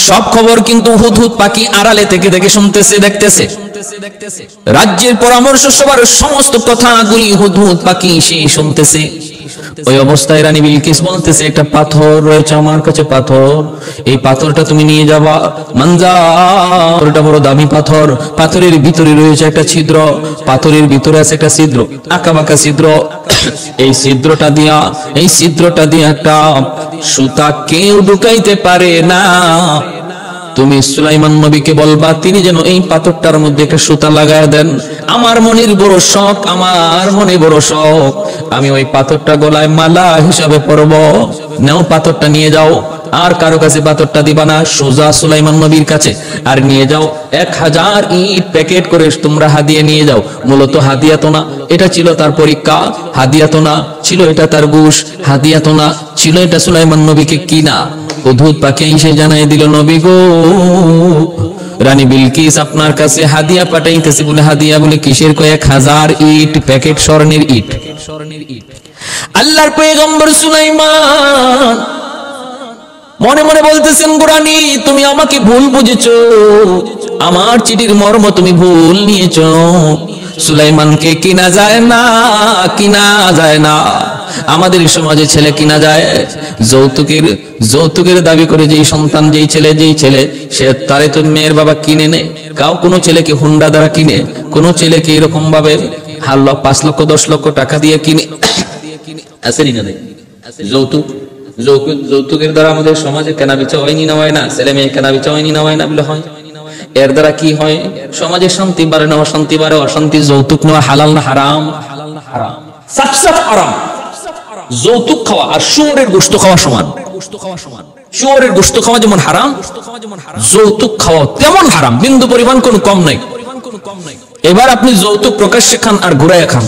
সব খবর কিন্তু হুদহুদ পাখি আড়ালে থেকে থেকে শুনতেছে, দেখতেছে। রাজ্যের পরামর্শ সবার সমস্ত কথাগুলি হুদহুদ পাখি সে শুনতেছে। ওই অবস্থায় রানী বিলকিস বলতেছে, একটা পাথর রয়েছে আমার কাছে, পাথর, এই পাথরটা তুমি নিয়ে যাবা। মানজার, ওটা বড় দামি পাথর, পাথরের ভিতরে রয়েছে একটা ছিদ্র, পাথরের ভিতরে আছে একটা ছিদ্র, আঁকা বাঁকা ছিদ্র। এই ছিদ্রটা দিয়া একটা সুতা কেউ ঢুকাইতে পারে না। তুমি সুলাইমান নবীকে বলবা তিনি যেন এই পাথরটার মধ্যে একটা সুতা লাগায় দেন। আমার মনের বড় শখ, আমি ওই পাথরটা গলায় মালা হিসাবে পরব। নাও পাথরটা নিয়ে যাও, আর কারো কাছে পাথরটা দিবা না, সোজা সুলাইমান নবীর কাছে। আর নিয়ে যাও 1000 ইট প্যাকেট করে তোমরা হাদিয়া নিয়ে যাও। মূলত হাদিয়া তো না, এটা ছিল তার পরীক্ষা। হাদিয়া তো না ছিল এটা তার ঘুষ, হাদিয়া তো না ছিল এটা সুলাইমান নবীকে কিনা। হুদহুদ পাখি এসে জানাই দিল, নবী গো, রানী বিলকিস আপনার কাছে হাদিয়া পাঠাইতেছে। বলে হাদিয়া বলে কিসের? 1000 ইট প্যাকেট, স্বর্ণের ইট। আল্লাহর পয়গম্বর সুলাইমান মনে মনে বলতেছেন, রানী তুমি আমাকে ভুল বুঝেছো, আমার চিঠির মর্ম তুমি ভুল নিয়েছো। সুলাইমানকে কিনা যায় না। আমাদের সমাজে ছেলে কিনা যায় যৌতুকের দাবি করে। যেই সন্তান, যেই ছেলে সে তারে তো মেয়ের বাবা কিনে নেয়। কোনো ছেলেকে হুন্ডা দ্বারা কিনে, কোনো ছেলেকে এরকম ভাবে 5 লক্ষ 10 লক্ষ টাকা দিয়ে কিনে। আসেনি না যৌতুকের দ্বারা আমাদের সমাজে কেনা বেচা হয়নি না হয় না, ছেলে মেয়ে কেনা বেচা হয়নি না হয় না বলে হয়। এর দ্বারা কি হয়? সমাজে শান্তি বাড়ে না অশান্তি বাড়ে? অশান্তি। যৌতুক নেওয়া হালাল না হারাম? হারাম। যৌতুক খাওয়া আর শুয়োরের গোশত খাওয়া সমান। শুয়োরের গোশত খাওয়া যেমন হারাম, যৌতুক খাওয়া তেমন হারাম, বিন্দু পরিমাণ কোনো কম নাই। এবার আপনি যৌতুক প্রকাশ্যে খান আর ঘুরাইয়া খান।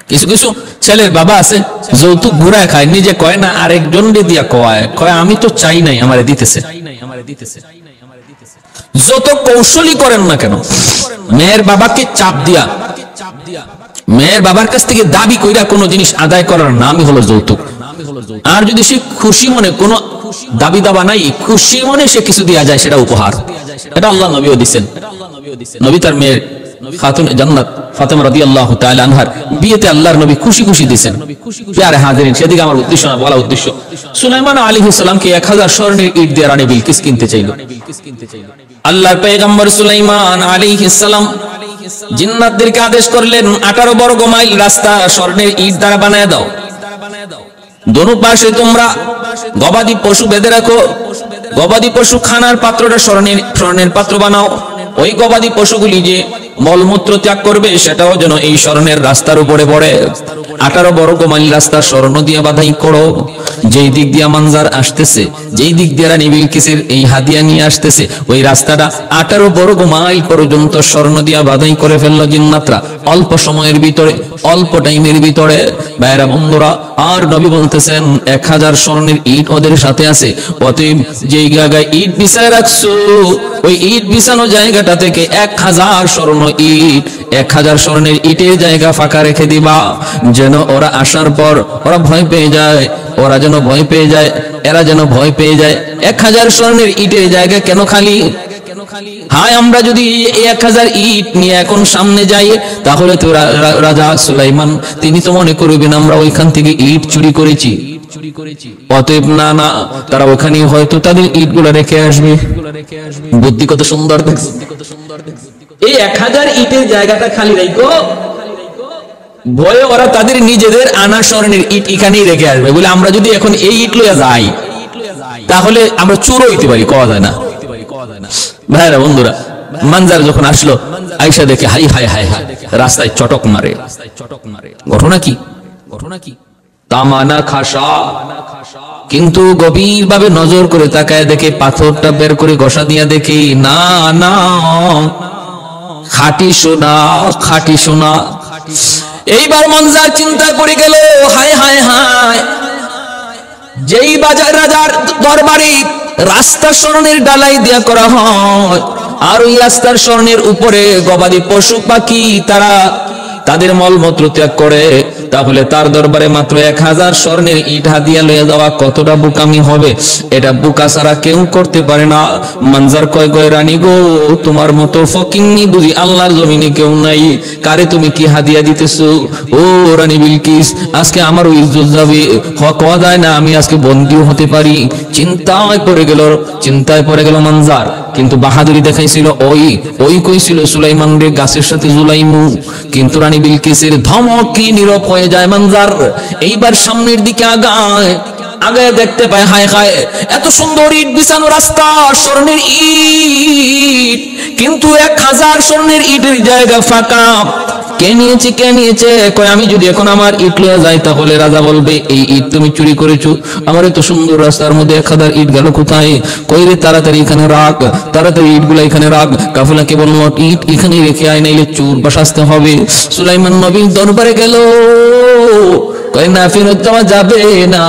কিছু কিছু ছেলের বাবা আছে যৌতুক ঘুরায় খায়, নিজে কয় না, আরেকজন দিয়া কয় আমি তো চাই নাই, আমারে দিতেছে। যত কৌশলী করেন না কেন, মেয়ের বাবাকে চাপ দিয়া, মেয়ের বাবার কাছ থেকে দাবি কইরা কোনো জিনিস আদায় করার নামই হলো যৌতুক। আর যদি সে খুশি মনে, কোনো দাবি দাবা নাই, খুশি মনে সে কিছু দেয়া যায়, সেটা উপহার। এটা আল্লাহ নবীও দিচ্ছেন। নবী তার মেয়ের খাতুনে জান্নাত ফাতেমা রাদিয়াল্লাহু তাআলা আনহার বিয়েতে আল্লাহর নবী খুশি খুশি দিয়েছেন। প্যারে হাজিরিন, সেদিকে আমার উদ্দেশ্য না, বলা উদ্দেশ্য, সুলাইমান আলাইহিস সালামকে 1000 স্বর্ণের ইট দিয়ে রানী বিলকিস কিনতে চাইল। আল্লাহর পয়গম্বর সুলাইমান আলাইহিস সালাম জিন্নাতদেরকে আদেশ করলেন, 18 বর্গ মাইল রাস্তা স্বর্ণের ইট দ্বারা বানায় দাও। দোনো পাশে তোমরা গবাদি পশু বেঁধে রাখো। গবাদি পশু খানার পাত্রটা স্বর্ণের পাত্র বানাও। ওই গবাদি পশুগুলি যে মলমূত্র ত্যাগ করবে সেটাও যেন এই স্বর্ণের রাস্তার উপরে পড়ে। 18 বর্গ মাইল রাস্তা স্বর্ণ দিয়ে বাধাই করো। যেই দিক দিয়ে মানজার আসতেছে, যেই দিক দিয়ে রানী বিলকিসের এই হাদিয়া নিয়ে আসতেছে, ওই রাস্তাটা 18 বর্গ মাইল পর্যন্ত স্বর্ণ দিয়ে বাধাই করে ফেললো জিন্নাতরা অল্প সময়ের ভিতরে, অল্প টাইমের ভিতরে। ভাইরা বন্ধুরা, আর নবী বলতেছেন 1000 স্বর্ণের ইট ওদের সাথে আছে। অতএব যেই জায়গায় ইট বিছায় রাখছো ওই ইট বিছানো জায়গাটা থেকে 1000 স্বর্ণ ইট, 1000 স্বর্ণের ইটের জায়গা ফাঁকা রেখে দিবা, যেন ওরা আসার পর ওরা ভয় পেয়ে যায়, ওরা যেন ভয় পেয়ে যায়, এরা যেন ভয় পেয়ে যায়। 1000 স্বর্ণের ইটের জায়গা কেন খালি? হায় আমরা যদি 1000 ইট নিয়ে এখন সামনে যাই, তাহলে তো রাজা সুলাইমান তিনি তো মনে করবেন আমরা ওইখান থেকে ইট চুরি করেছি। অতএব না না, তারা ওখানে হয়তো তাদের ইটগুলো রেখে আসবে। বুদ্ধি কত সুন্দর দেখছো। এই 1000 ইটের জায়গাটা খালি রাখো, ভয়ে ওরা তাদের নিজেদের আনা স্বর্ণের ইট এখানেই রেখে আসবে বলে আমরা যদি এখন এই ইট লইয়া যাই তাহলে আমরা চোর হইতে পারি, কওয়া যায় না। ভাইরা বন্ধুরা, মানজার যখন আসলো, আয়েশা দেখে হাই হাই হাই হাই, রাস্তায় চটক মারে। ঘটনা কি? তামানা খাসা, কিন্তু গভীর ভাবে নজর করে তাকায় দেখে পাথরটা বের করে ঘষা দিয়া দেখি না না, খাঁটি সোনা, খাঁটি সোনা। এইবার মানজার চিন্তা করে গেল, হায় হায় হায়, যেই বাজার রাজার দরবারে রাস্তার স্বর্ণের ডালাই দেয়া করা হয়, আর ওই রাস্তার স্বর্ণের উপরে গবাদি পশু পাখি তারা তাদের মলমূত্র ত্যাগ করে, তাহলে তার দরবারে মাত্র 1000 স্বর্ণের ইট হাদিয়া লয়ে যাওয়া কতটা বোকামি হবে, এটা বোকা ছাড়া কেউ করতে পারে না। মানজার কয় গয় রানী গো, তোমার মতো ফকিন্নি বুঝি আল্লাহর জমিনে কেউ নাই, কারে তুমি কি হাদিয়া দিতেছো? ও রানী বিলকিস, আজকে আমার ইজ্জত যাবে, হওয়া যায় না, আমি আজকে বন্দিও হতে পারি। চিন্তায় পড়ে গেল মানজার, কিন্তু বাহাদুরি দেখাইছিল ওই কইছিল সুলাইমান রে গাছের সাথে জুলাইমু, কিন্তু রানী বিলকিসের ধমকে নীরব হয়ে যায় মানজার। এইবার সামনের দিকে আগায় দেখতে পায়, হায় হায়, এত সুন্দর ইট বিছানো রাস্তা, স্বর্ণের ইট, কিন্তু 1000 স্বর্ণের ইটের জায়গা ফাঁকা। কে নিয়েছে? কয় আমি যদি এখন আমার ইট লয়ে যাই তাহলে রাজা বলবে এই ইট তুমি চুরি করেছো, আমার এত সুন্দর রাস্তার মধ্যে 1000 ইট গেল কোথায়? কই রে, তাড়াতাড়ি এখানে রাখ, তাড়াতাড়ি ইটগুলা এখানে রাখ। কাফেলাকে বলল ইট এখানে রেখে আয়, নাইলে চোর বা শাস্তি হবে। সুলাইমান নবীর দরবারে গেল, কয় না, ফেরত যাওয়া যাবে না,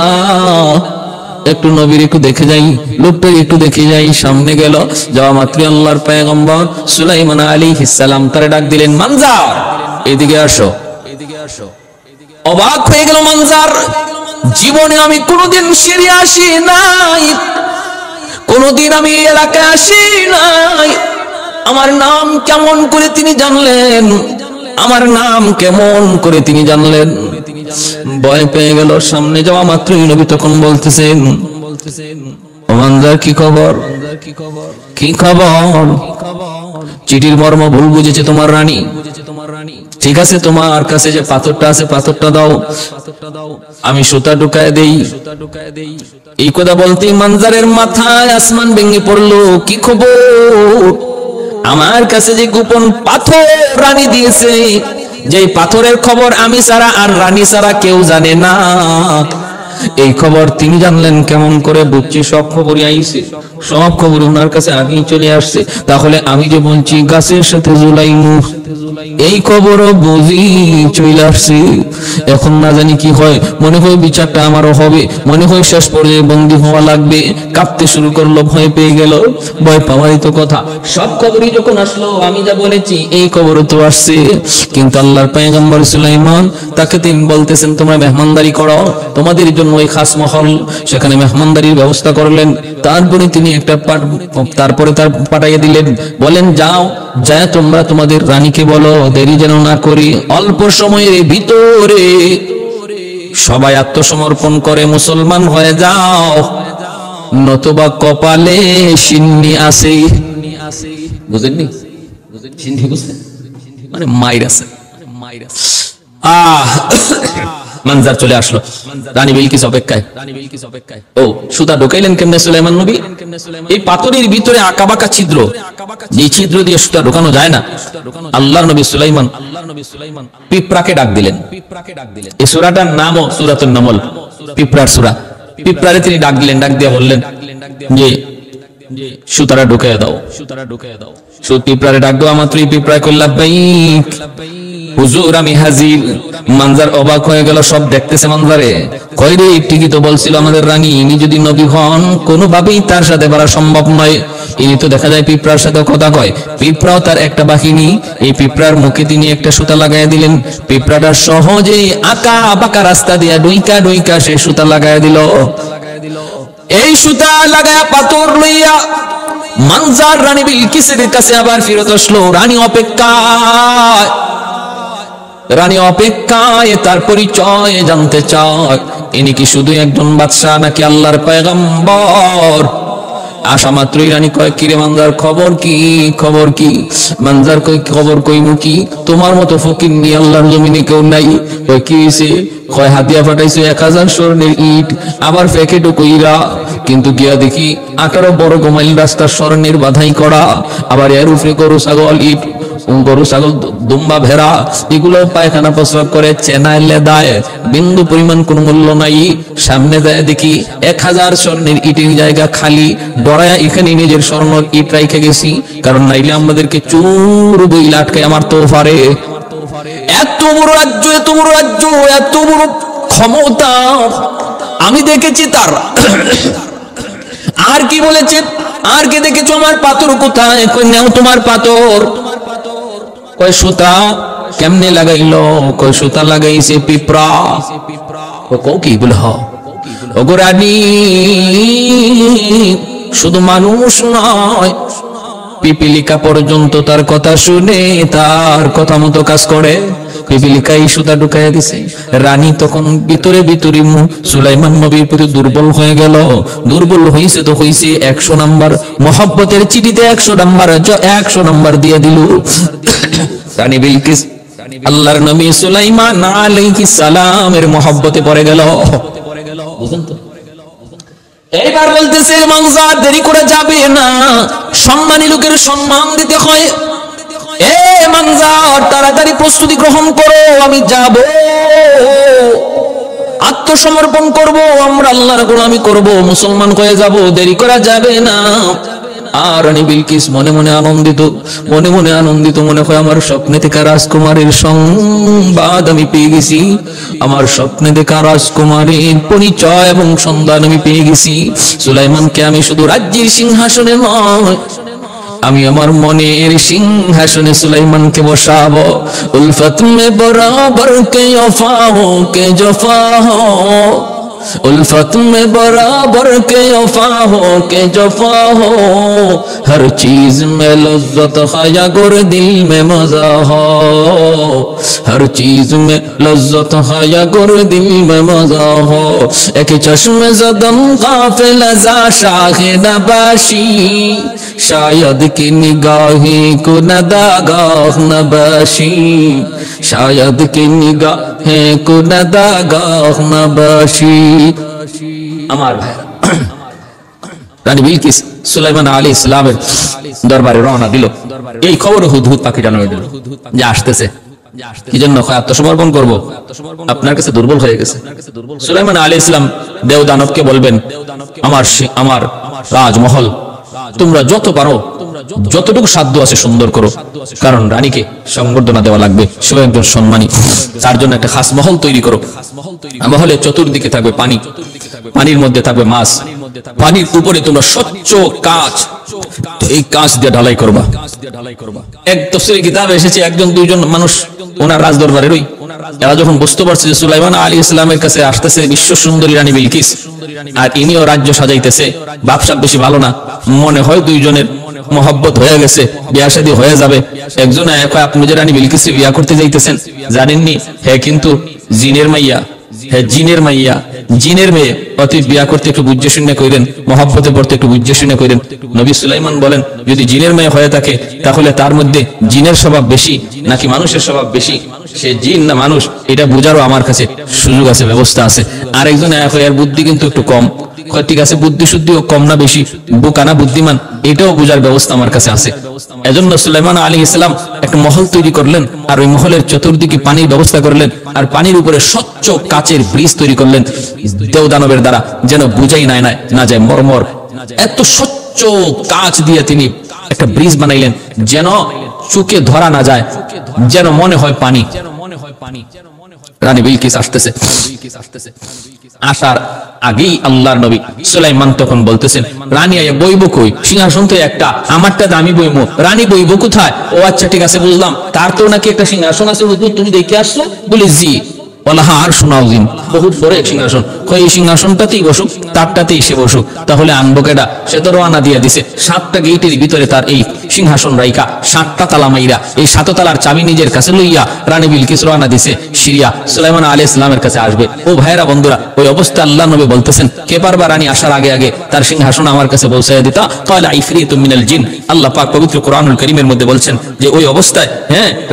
একটু নবীর একটু দেখে যাই, লোকটাকে একটু দেখে যাই। সামনে গেল, যাওয়া মাত্র আল্লাহর পয়গম্বর সুলাইমান আলাইহিস সালাম তারে ডাক দিলেন, মানজার এদিকে আসো। অবাক হয়ে গেল মানজার, জীবনে আমি কোনোদিন সিঁড়ি আসি নাই, কোনোদিন আমি এলাকায় আসি নাই, আমার নাম কেমন করে তিনি জানলেন? আমার নাম কেমন করে তিনি জানলেন? ভয় পেয়ে গেল। সামনে যাওয়া মাত্রই নবী তখন বলতেছেন, মানজার কি খবর? কি খবর? চিঠির মর্ম ভুল বুঝেছে তোমার রানী। ঠিক আছে, তোমার কাছে যে পাথরটা আছে পাথরটা দাও, আমি সুতা ঢুকায় দেই। এই কথা বলতেই মানজারের মাথায় আসমান ভেঙে পড়লো। কি খবর? আমার কাছে যে গোপন পাথর রানী দিয়েছে, যে পাথরের খবর আমি ছাড়া আর রানী ছাড়া কেউ জানে না, এই খবর তিনি জানলেন কেমন করে? বুঝছি সব খবরই আইছে, সব খবর ওনার কাছে আগেই চলে আসছে। তাহলে আমি যে বলছি গাছের সাথে জুলাইমু, এই খবরও বুঝি চলে আসছে। এখন না জানি কি হয়, মনে হয় বিচারটা আমারও হবে, মনে হয় শেষ পর্যায়ে বন্দী হওয়া লাগবে। কাঁপতে শুরু করলো, ভয় পেয়ে গেল। ভয় পাওয়ারই তো কথা, সব খবরই যখন আসলো আমি যা বলেছি এই খবরও তো আসছে। কিন্তু আল্লাহর পয়গম্বর সুলাইমান তাকে তিনি বলতেছেন, তোমরা মেহমানদারি করো, তোমাদের জন্য ওই খাস মহল, সেখানে মেহমানদারির ব্যবস্থা করলেন। তারপরে তিনি তারপরে তার পাঠাইয়া দিলেন, বলেন যাও, যায় তোমরা তোমাদের রানীকে বলো দেরি যেন না করি, অল্প সময়ের ভিতরে সবাই আত্মসমর্পণ করে মুসলমান হয়ে যাও, নতুবা কপালে সিন্নি আছে। বুঝেননি? সিন্নি বুঝলেন মানে মাইর আছে। মানজার চলে আসলো রানী বিলকিস অপেক্ষায়। ও সুতা ঢোকাইলেন কেমনে সুলাইমান নবী? এই পাথরের ভিতরে আঁকাবাঁকা ছিদ্র, যে ছিদ্র দিয়ে সুতা ঢোকানো যায় না। আল্লাহর নবী সুলাইমান পিঁপড়াকে ডাক দিলেন। এই সূরাটার নামও সূরাতুন নামল, পিঁপড়ার সূরা। পিঁপড়ারে তিনি ডাক দিলেন, ডাক দিয়ে বললেন যে সুতাটা ঢুকাইয়া দাও। পিঁপড়ারে ডাক দেওয়া মাত্রই পিঁপড়া কইল লাব্বাইক, হুজুর আমি হাজির। মানজার অবাক হয়ে গেল, সব দেখতেছে মানজারে। কই রে, ঠিকই তো বলছিল আমাদের রানী, ইনি যদি নবী হন কোনোভাবেই তার সাথে পারা সম্ভব নয়। ইনি তো দেখা যায় পিঁপড়ার সাথে কথা কয়, পিঁপড়াও তার একটা বাহিনী। এই পিঁপড়ার মুখে তিনি একটা সুতা লাগাই দিলেন, পিঁপড়াটা সহজেই আঁকা বাঁকা রাস্তা দিয়া ডুইকা ডুইকা সে সুতা লাগাই দিল। এই সুতা লাগায়া পাথর লইয়া মানজার রানী বিলকিসের কাছে আবার ফিরত আসলো। রানী অপেক্ষায় তার পরিচয় জানতে চায়। ইনি কি শুধু একজন বাদশাহ নাকি আল্লাহর পয়গম্বর? আসা মাত্রই রানী কয়, কিরে মানজার, খবর কি? খবর কি? মানজার কই, খবর কইমু কি, তোমার মতো ফকির নিয়ে আল্লাহর জমিনে কেউ নাই। কই কি হইছে? কয় হাতিয়া ফাটাইছো 1000 স্বর্ণের ইট, আবার প্যাকেটও কইরা, কিন্তু গিয়া দেখি 18 বড় গোমাইল রাস্তার স্বর্ণের বাধাই করা, আবার এর উপরে গরু ছাগল ইট, গরু ছাগল দুম্বা ভেড়া এগুলো পায়খানা প্রস্রাব করে, চেনায় লেদায়, বিন্দু পরিমাণ কোন মূল্য নাই। সামনে যায় দেখি 1000 স্বর্ণের ইটের জায়গা খালি। ডরায়া এখানে নিজের স্বর্ণ ইট রাইখে গেছি, কারণ নাইলে আমাদেরকে চোর বইলা আটকে আমার তো পারে। এত বড় রাজ্য, এত বড় রাজ্য, এত বড় ক্ষমতা আমি দেখেছি তার। আর কি বলেছে? আর কে দেখেছো? আমার পাথর কোথায়? কই নাও তোমার পাথর। কয় সুতা কেমনে লাগাইলো? কই সুতা লাগাইছে পিঁপড়া। কও কি বলে? ওগো রানী, শুধু মানুষ নয়, পিপিলিকা পর্যন্ত তার কথা শুনে তার কথা মতো কাজ করে। পিপিলিকা এই সুতা ঢুকাইয়া দিছে। রানী তখন ভিতরে ভিতরে সুলাইমান নবীর প্রতি দুর্বল হয়ে গেল। দুর্বল হইছে তো হইছে, 100 নাম্বার মহব্বতের চিঠিতে 100 নাম্বার দিয়ে দিল। রানী বিলকিস আল্লাহর নবী সুলাইমান আলাইহিস সালামের মহব্বতে পড়ে গেল। বুঝেন তো? এইবার বলতেছে, মানজার দেরি করে যাবে না, সম্মানী লোকের সম্মান দিতে হয়। এ মানজার, তাড়াতাড়ি প্রস্তুতি গ্রহণ করো, আমি যাব, আত্মসমর্পণ করব, আমরা আল্লাহর গোলামি করব, মুসলমান হয়ে যাব, দেরি করা যাবে না। আর রানী বিলকিস মনে মনে আনন্দিত, মনে হয় আমার স্বপ্নে দেখা রাজকুমারীর সংবাদ আমি পেয়ে গেছি, আমার স্বপ্নে দেখা রাজকুমারীর পরিচয় এবং সন্ধান আমি পেয়ে গেছি। সুলাইমানকে আমি শুধু রাজ্যের সিংহাসনে নয়, আমি আমার মনের সিংহাসনে সুলাইমানকে বসাবো। উলফত মে বরাবর কে ওফা হো কে জফা হো, उल्फत में बराबर के वफा हो के जफा हो, हर चीज में लज्जत खाया गुर दिल में मजा हो, हर चीज में लज्जत खाया गुर दिल में मजा हो। एक चश्मे ज़दम काफिल ज़ा शाहे नबाशी, शायद की निगाही को नदागाह नबाशी, शायद की निगाहे को नदागाह नबाशी। আমার ভাই, রানী বিলকিস সুলাইমান আলাইহিস সালামের দরবারে রওনা দিল। এই খবর হুদহুদ পাখি জানিয়ে দিল যে আসতেছে। কি জন্য? আত্মসমর্পণ করব, আপনার কাছে দুর্বল হয়ে গেছে। সুলাইমান আলাইহিস সালাম দেব দানবকে বলবেন, আমার রাজমহল তোমরা যত পারো, যতটুকু সাধ্য আছে সুন্দর করো, কারণ রানীকে সংবর্ধনা দেওয়া লাগবে, সে একজন সম্মানী, তার জন্য একটা খাস মহল তৈরি করো। মহলের চতুর্দিকে থাকবে পানি, পানির মধ্যে থাকবে মাছ, পানির উপরে তোমরা স্বচ্ছ কাঁচ, এই কাঁচ দিয়ে ঢালাই করবা। এক তাফসীরে কিতাবে এসেছে, একজন দুইজন মানুষ ওনার রাজদরবারেরই, এরা যখন বুঝতে পারছে যে সুলাইমান আলাইহিস সালামের কাছে আসতেছে বিশ্ব সুন্দরী রানী বিলকিস, আর ইনিও রাজ্য সাজাইতেছে, ব্যবসা বেশি ভালো না, মনে হয় দুইজনের মহব্বত হয়ে গেছে, বিয়া শাদী হয়ে যাবে। একজন কয়, আপনি যে রানী বিলকিস বিয়া করতে যাইতেছেন জানেননি? হ্যাঁ, কিন্তু জিনের মাইয়া, হ্যাঁ জিনের মাইয়া, জিনের মেয়ে, অতএব বিয়া করতে একটু বুঝে শুনে কইরেন, মহব্বতে পড়তে একটু বুঝে শুনে কইরেন। নবী সুলাইমান বলেন, যদি জিনের মেয়ে হয়ে থাকে তাহলে তার মধ্যে জিনের স্বভাব বেশি নাকি মানুষের স্বভাব বেশি, সে জিন না মানুষ, এটা বোঝারও আমার কাছে সুযোগ আছে, ব্যবস্থা আছে। আরেকজন এর বুদ্ধি কিন্তু একটু কম, ঠিক আছে, বুদ্ধি শুদ্ধিও কম না বেশি, বোকা না বুদ্ধিমান, এটাও বোঝার ব্যবস্থা আমার কাছে আছে। এজন্য সুলাইমান আলাইহিস সালাম একটা মহল তৈরি করলেন, আর ওই মহলের চতুর্দিকে পানির ব্যবস্থা করলেন, আর পানির উপরে স্বচ্ছ কাচের ব্রিজ তৈরি করলেন দেও দানবের দ্বারা, যেন বুঝাই না যায় মরমর। এত স্বচ্ছ কাচ দিয়ে তিনি একটা ব্রিজ বানাইলেন, যেন চোখে ধরা না যায়, যেন মনে হয় পানি। রানী বিলকিস আসতেছে। আসার আগেই আল্লাহর নবী সুলাইমান তখন বলতেছেন, রানী আয়া বইব কই? সিংহাসন তো একটা, আমারটা দামি বইব, রানী বইব কোথায়? ও আচ্ছা ঠিক আছে বুঝলাম, তার তো নাকি একটা সিংহাসন আছে, তুমি দেখে আসছো? বলি জি। বলা আর শোনাও দিন, বহুত বড় এক সিংহাসন। এই সিংহাসনটাতেই বসুক, তারটাতেই সে বসুক। তাহলে আনবো কেডা? সে তো রওনা দিয়ে দিছে। 7টা গেটের ভিতরে তার এই সিংহাসন রাইকা 7টা তালা মাইরা এই 7 তালার চাবি নিজের কাছে লইয়া রানী বিলকিস রওনা দিছে সিরিয়া সুলাইমান আলাইহিস সালামের কাছে আসবে। ও ভাইরা বন্ধুরা, ওই অবস্থা আল্লাহ নবী বলতেছেন, কে পারবা রানী আসার আগে আগে তার সিংহাসন আমার কাছে পৌঁছায় দিতা? ক্বালা ইফরিতুম মিনাল জিন। আল্লাহ পাক পবিত্র কোরআনুল কারীমের মধ্যে বলছেন যে ওই অবস্থায়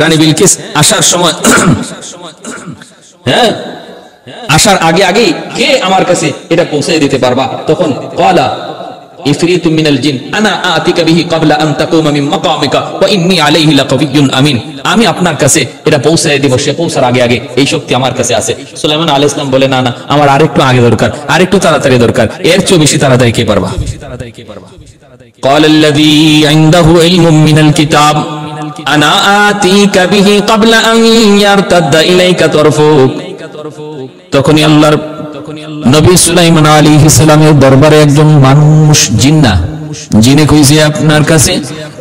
রানী বিলকিস আসার সময় আসার আগে আগেই কে আমার কাছে এটা পৌঁছে দিতে পারবা? তখন ক্বালা ইফরিতুম মিনাল জিন আনা আতিকা বিহি ক্বাবলা আন তাকুমা মিন মাকামিকা ওয়া ইন্নী আলাইহি লাকাবিয়্যুন আমিন। আমি আপনার কাছে এটা পৌঁছায় দিব, সে পৌঁছার আগে আগে এই শক্তি আমার কাছে আছে। সুলাইমান আলাইহিস সালাম বলে, না না, আমার আরেকটু আগে দরকার, আরেকটু তাড়াতাড়ি দরকার, এর চেয়ে বেশি তাড়াতাড়ি কে পারবা? ক্বালা আল্লাযী ইনদাহু ইলমুম মিনাল কিতাব আনা আতিকা বিহি ক্বাবলা আন ইয়ারতাদ্দা ইলাইকা তারফুক। তখনই আল্লাহর নবী সুলাইমান আলাইহিস সালামের দরবারে একজন মানুষ, জিনে কইছে আপনার কাছে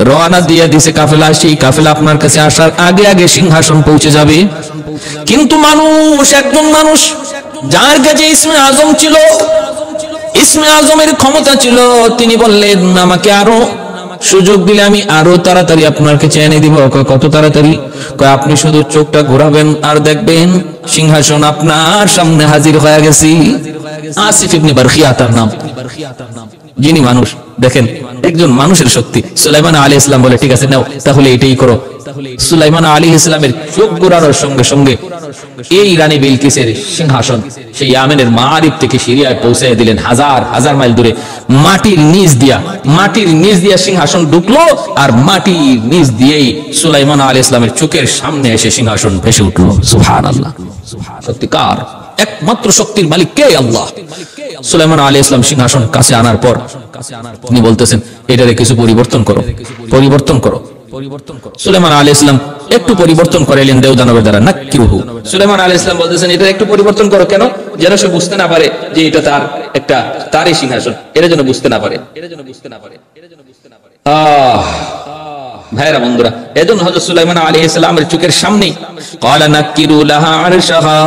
রওনা দিয়ে দিছে কাফেলা, সেই কাফেলা আপনার কাছে আসার আগে আগে সিংহাসন পৌঁছে যাবে। কিন্তু মানুষ, একজন মানুষ যার কাছে ইসমে আজম ছিল, ইসমে আজমের ক্ষমতা ছিল, তিনি বললেন আমাকে আরো সুযোগ দিলে আমি আরো তাড়াতাড়ি আপনার কাছে এনে দিব। কত তাড়াতাড়ি? আপনি শুধু চোখটা ঘোরাবেন আর দেখবেন সিংহাসন আপনার সামনে হাজির হয়ে গেছি। আসিফ ইবনে বারখিয়া তার নাম, যিনি মানুষ। দেখেন একজন মানুষের শক্তি। সুলাইমান আলাইহিস সালাম বলে, ঠিক আছে নাও, তাহলে এটাই করো। সুলাইমান আলাইহিস সালামের চোখ ঘোরানোর সঙ্গে সঙ্গে এই রানী বিলকিসের সিংহাসন সেই ইয়ামেনের মারিব থেকে সিরিয়ায় পৌঁছে দিলেন, হাজার হাজার মাইল দূরে। মাটির নিচ দিয়া সিংহাসন ঢুকলো, আর মাটির নিচ দিয়েই সুলাইমান আলাইহিস সালামের চোখের সামনে এসে সিংহাসন ভেসে উঠলো। সুবহানাল্লাহ। সত্যিকার একমাত্র শক্তির মালিক কে? আল্লাহ। সুলাইমান আলাইহিস সালাম সিংহাসন কাছে আনার পর তিনি বলতেছেন, এটারে কিছু পরিবর্তন করো। সুলাইমান আলাইহিস সালাম একটু পরিবর্তন করাইলেন দেওদানবের দ্বারা। নাকিরুহু। সুলাইমান আলাইহিস সালাম বলতেছেন, এটা একটু পরিবর্তন করো। কেন? যেন সে বুঝতে না পারে যে এটা তারই সিংহাসন, এটা যেন বুঝতে না পারে। ভাইরা বন্ধুরা, এজন্য হযরত সুলাইমান আলাইহিস সালামের চোখের সামনেই ক্বালা নাকিরু লাহা আরশাহা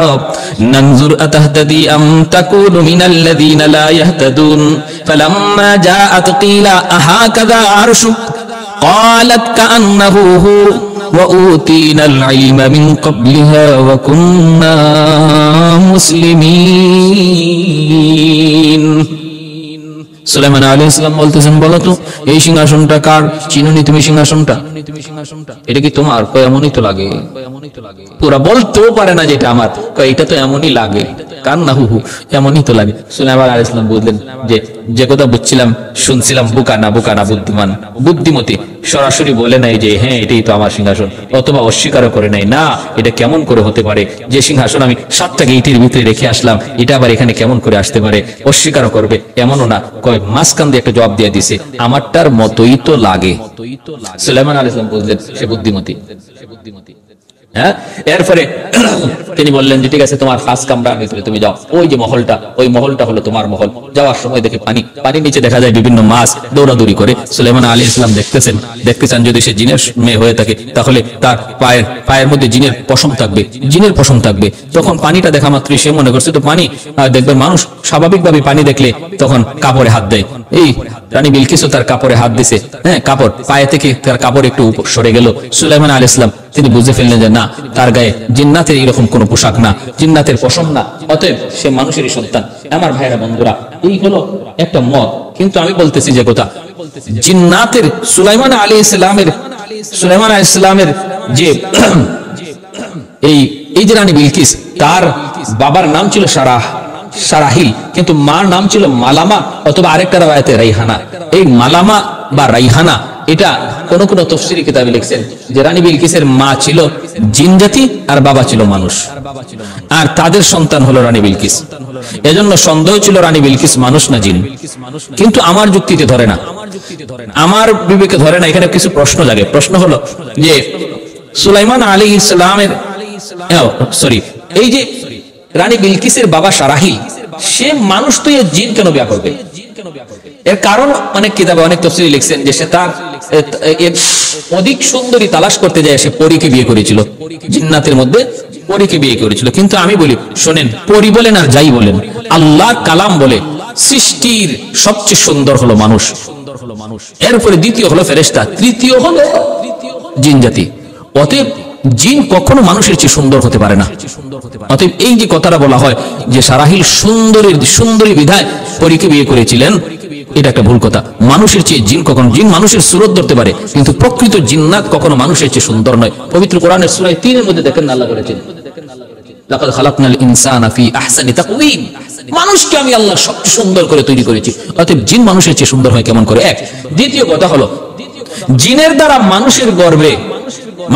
নানজুর আতাহতাদি আম তাকুনু মিনাল্লাযীনা লা ইয়াহতাদুন ফালাম্মা জাআত ক্বিলা আহাকাযা আরশুক ক্বালাত কাআন্নাহু হু ওয়া উতিনাল ইলমা মিন ক্বাবলিহা ওয়া কুন্না মুসলিমিন। সুলাইমান আলাইহিস সালাম বলতেছেন, বলো তো এই সিংহাসনটা কার? চিনুনি তুমি সিংহাসনটা? এটা কি তোমার? এমনই তো লাগে। পুরা বলতেও পারে না যেটা আমার, এটা তো এমনই লাগে। কান্নাহু এমনই তো লাগে। সুলাইমান আলাইহিস সালাম বুঝলেন যে কথা বুঝছিলাম, শুনছিলাম, বোকা না বুদ্ধিমান, বুদ্ধিমতী সরাসরি বলে নাই যে হ্যাঁ এটাই তো আমার সিংহাসন, অথবা অস্বীকার করে নাই, না এটা কেমন করে হতে পারে? যে সিংহাসন আমি 7টা গেটের ভিতরে রেখে আসলাম, এটা আবার এখানে কেমন করে আসতে পারে? অস্বীকার করবে এমনও না, মাঝখান দিয়ে একটা জবাব দিয়ে দিছে, আমারটার মতোই তো লাগে। সুলাইমান আলাইহিস সালাম বুঝলেন সে বুদ্ধিমতী। এরপরে তিনি বললেন যে ঠিক আছে, তোমার খাস কামরার ভিতরে তুমি যাও, ওই যে মহলটা, ওই মহলটা হলো তোমার মহল। যাওয়ার সময় দেখে পানি নিচে দেখা যায় বিভিন্ন মাছ দৌড়াদৌড়ি করে। সুলাইমান আলাইহিস সালাম দেখতেছেন যদি সে জিনের মেয়ে হয়ে থাকে তাহলে তার পায়ের মধ্যে জিনের পশম থাকবে। তখন পানিটা দেখা মাত্রই সে মনে করছে তো পানি, দেখবেন মানুষ স্বাভাবিকভাবে পানি দেখলে তখন কাপড়ে হাত দেয়। এই রানী বিলকিসও তার কাপড়ে হাত দিছে, কাপড় পায়ে থেকে তার কাপড় একটু সরে গেল। সুলাইমান আলাইহিস সালাম তিনি বুঝে ফেললেন যে না, তার গায়ে জিন্নাতের এরকম কোন পোশাক না, জিন্নাতের পশম না, অতএব সে মানুষেরই সন্তান। আমার ভাইরা বন্ধুরা, এই হলো একটা মত। কিন্তু আমি বলতেছি যে কথা, জিন্নাতের সুলাইমান আলাইহিস সালামের যে এই যে রানী বিলকিস, তার বাবার নাম ছিল সারাহিল, কিন্তু মার নাম ছিল মালামা, অথবা আরেকটা রায়াতে রাইহানা। এই মালামা বা রাইহানা এটা কোন কোন তাফসীরি কিতাবে লিখছেন যে রানী বিলকিসের মা ছিল জিন জাতি আর বাবা ছিল মানুষ, আর তাদের সন্তান হলো রানী বিলকিস। এজন্য সন্দেহ ছিল রানী বিলকিস মানুষ না জিন। কিন্তু আমার যুক্তিতে ধরে না, আমার বিবেকে ধরে না। এখানে কিছু প্রশ্ন জাগে। প্রশ্ন হলো যে সুলাইমান আলাইহিস সালামের সরি, এই যে রানী বিলকিসের বাবা সারাহিল, সে মানুষ তো এর জিন কেন বিয়ে করবে? এর কারণ অনেক কিতাবে অনেক তাফসীরে লিখছেন যে সে তার অধিক সুন্দরী তালাশ করতে যায়, সে পরীকে বিয়ে করেছিল, জিন্নাতের মধ্যে পরীকে বিয়ে করেছিল। কিন্তু আমি বলি, শোনেন, পরী বলেন আর যাই বলেন, আল্লাহর কালাম বলে সৃষ্টির সবচেয়ে সুন্দর হলো মানুষ, এরপরে দ্বিতীয় হলো ফেরেশতা, তৃতীয় হলো জিন জাতি। অতএব জিন কখনো মানুষের চেয়ে সুন্দর হতে পারে না। অতএব এই যে কথাটা বলা হয় যে সারাহিল সুন্দরী বিধায় পরীকে বিয়ে করেছিলেন, এটা একটা ভুল কথা। মানুষের চেয়ে জিন কখনো, জিন মানুষের সুরত ধরতে পারে কিন্তু প্রকৃত জিন্নাত কখনো মানুষের চেয়ে সুন্দর নয়। পবিত্র কোরআনের সূরা 3 এর মধ্যে দেখেন আল্লাহ বলেছেন, লাকাদ খালাকনাল ইনসানা ফি আহসানি তাকওয়িম, মানুষকে আমি আল্লাহ সবচেয়ে সুন্দর করে তৈরি করেছি। অতএব জিন মানুষের চেয়ে সুন্দর হয় কেমন করে? এক। দ্বিতীয় কথা হলো, জিনের দ্বারা মানুষের গর্ভে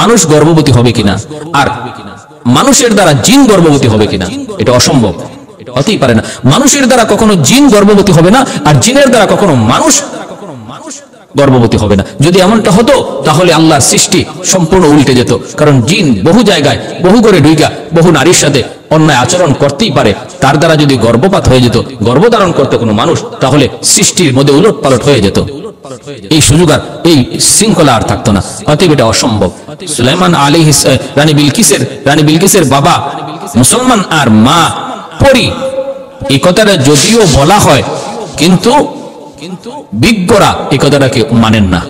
মানুষ গর্ভবতী হবে কিনা, আর মানুষের দ্বারা জিন গর্ভবতী হবে কিনা, এটা অসম্ভব, হতেই পারে না। মানুষের দ্বারা কখনো জিন গর্ভবতী হবে না, আর জিনের দ্বারা কখনো মানুষ গর্ভবতী হবে না। যদি এমনটা হতো তাহলে আল্লাহর সৃষ্টি সম্পূর্ণ উল্টে যেত, কারণ জিন বহু জায়গায় বহু করে ঢুইকা বহু নারীর সাথে অন্যায় আচরণ করতেই পারে। তার দ্বারা যদি গর্ভপাত হয়ে যেত, গর্ভধারণ করতে কোনো মানুষ, তাহলে সৃষ্টির মধ্যে উলট পালট হয়ে যেত, এই সুযোগ আর এই শৃঙ্খলা আর থাকতো না। অতএব এটা অসম্ভব। সুলাইমান আলাইহিস রানী বিলকিসের বাবা মুসলমান আর মা পরী, এই কথাটা যদিও বলা হয় কিন্তু বিজ্ঞরা এই কথাটাকে মানেন না,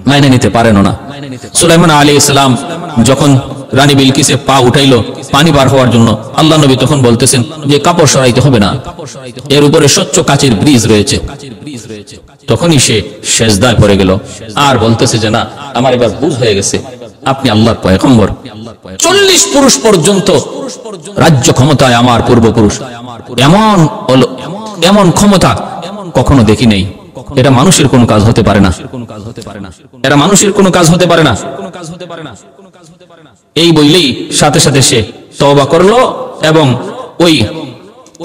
মাইনে নিতে পারেন না। সুলাইমান আলাইহিস সালাম যখন রানী বিলকিসের পা উঠাইলো পানি বার হওয়ার জন্য, আল্লাহ নবী তখন বলতেছেন যে কাপড় সরাইতে হবে না, এর উপরে স্বচ্ছ কাচের ব্রিজ রয়েছে। তখনই সে সেজদায় পড়ে গেল আর বলতেছে যে না, আমার এবার বুঝ হয়ে গেছে, আপনি আল্লাহর পয়গম্বর। 40 পুরুষ পর্যন্ত রাজ্য ক্ষমতায় আমার পূর্বপুরুষ, এমন ক্ষমতা কখনো দেখি নেই। এটা মানুষের কোনো কাজ হতে পারে না, এটা মানুষের কোনো কাজ হতে পারে না। এই বইলেই সাথে সাথে সে তওবা করলো এবং ওই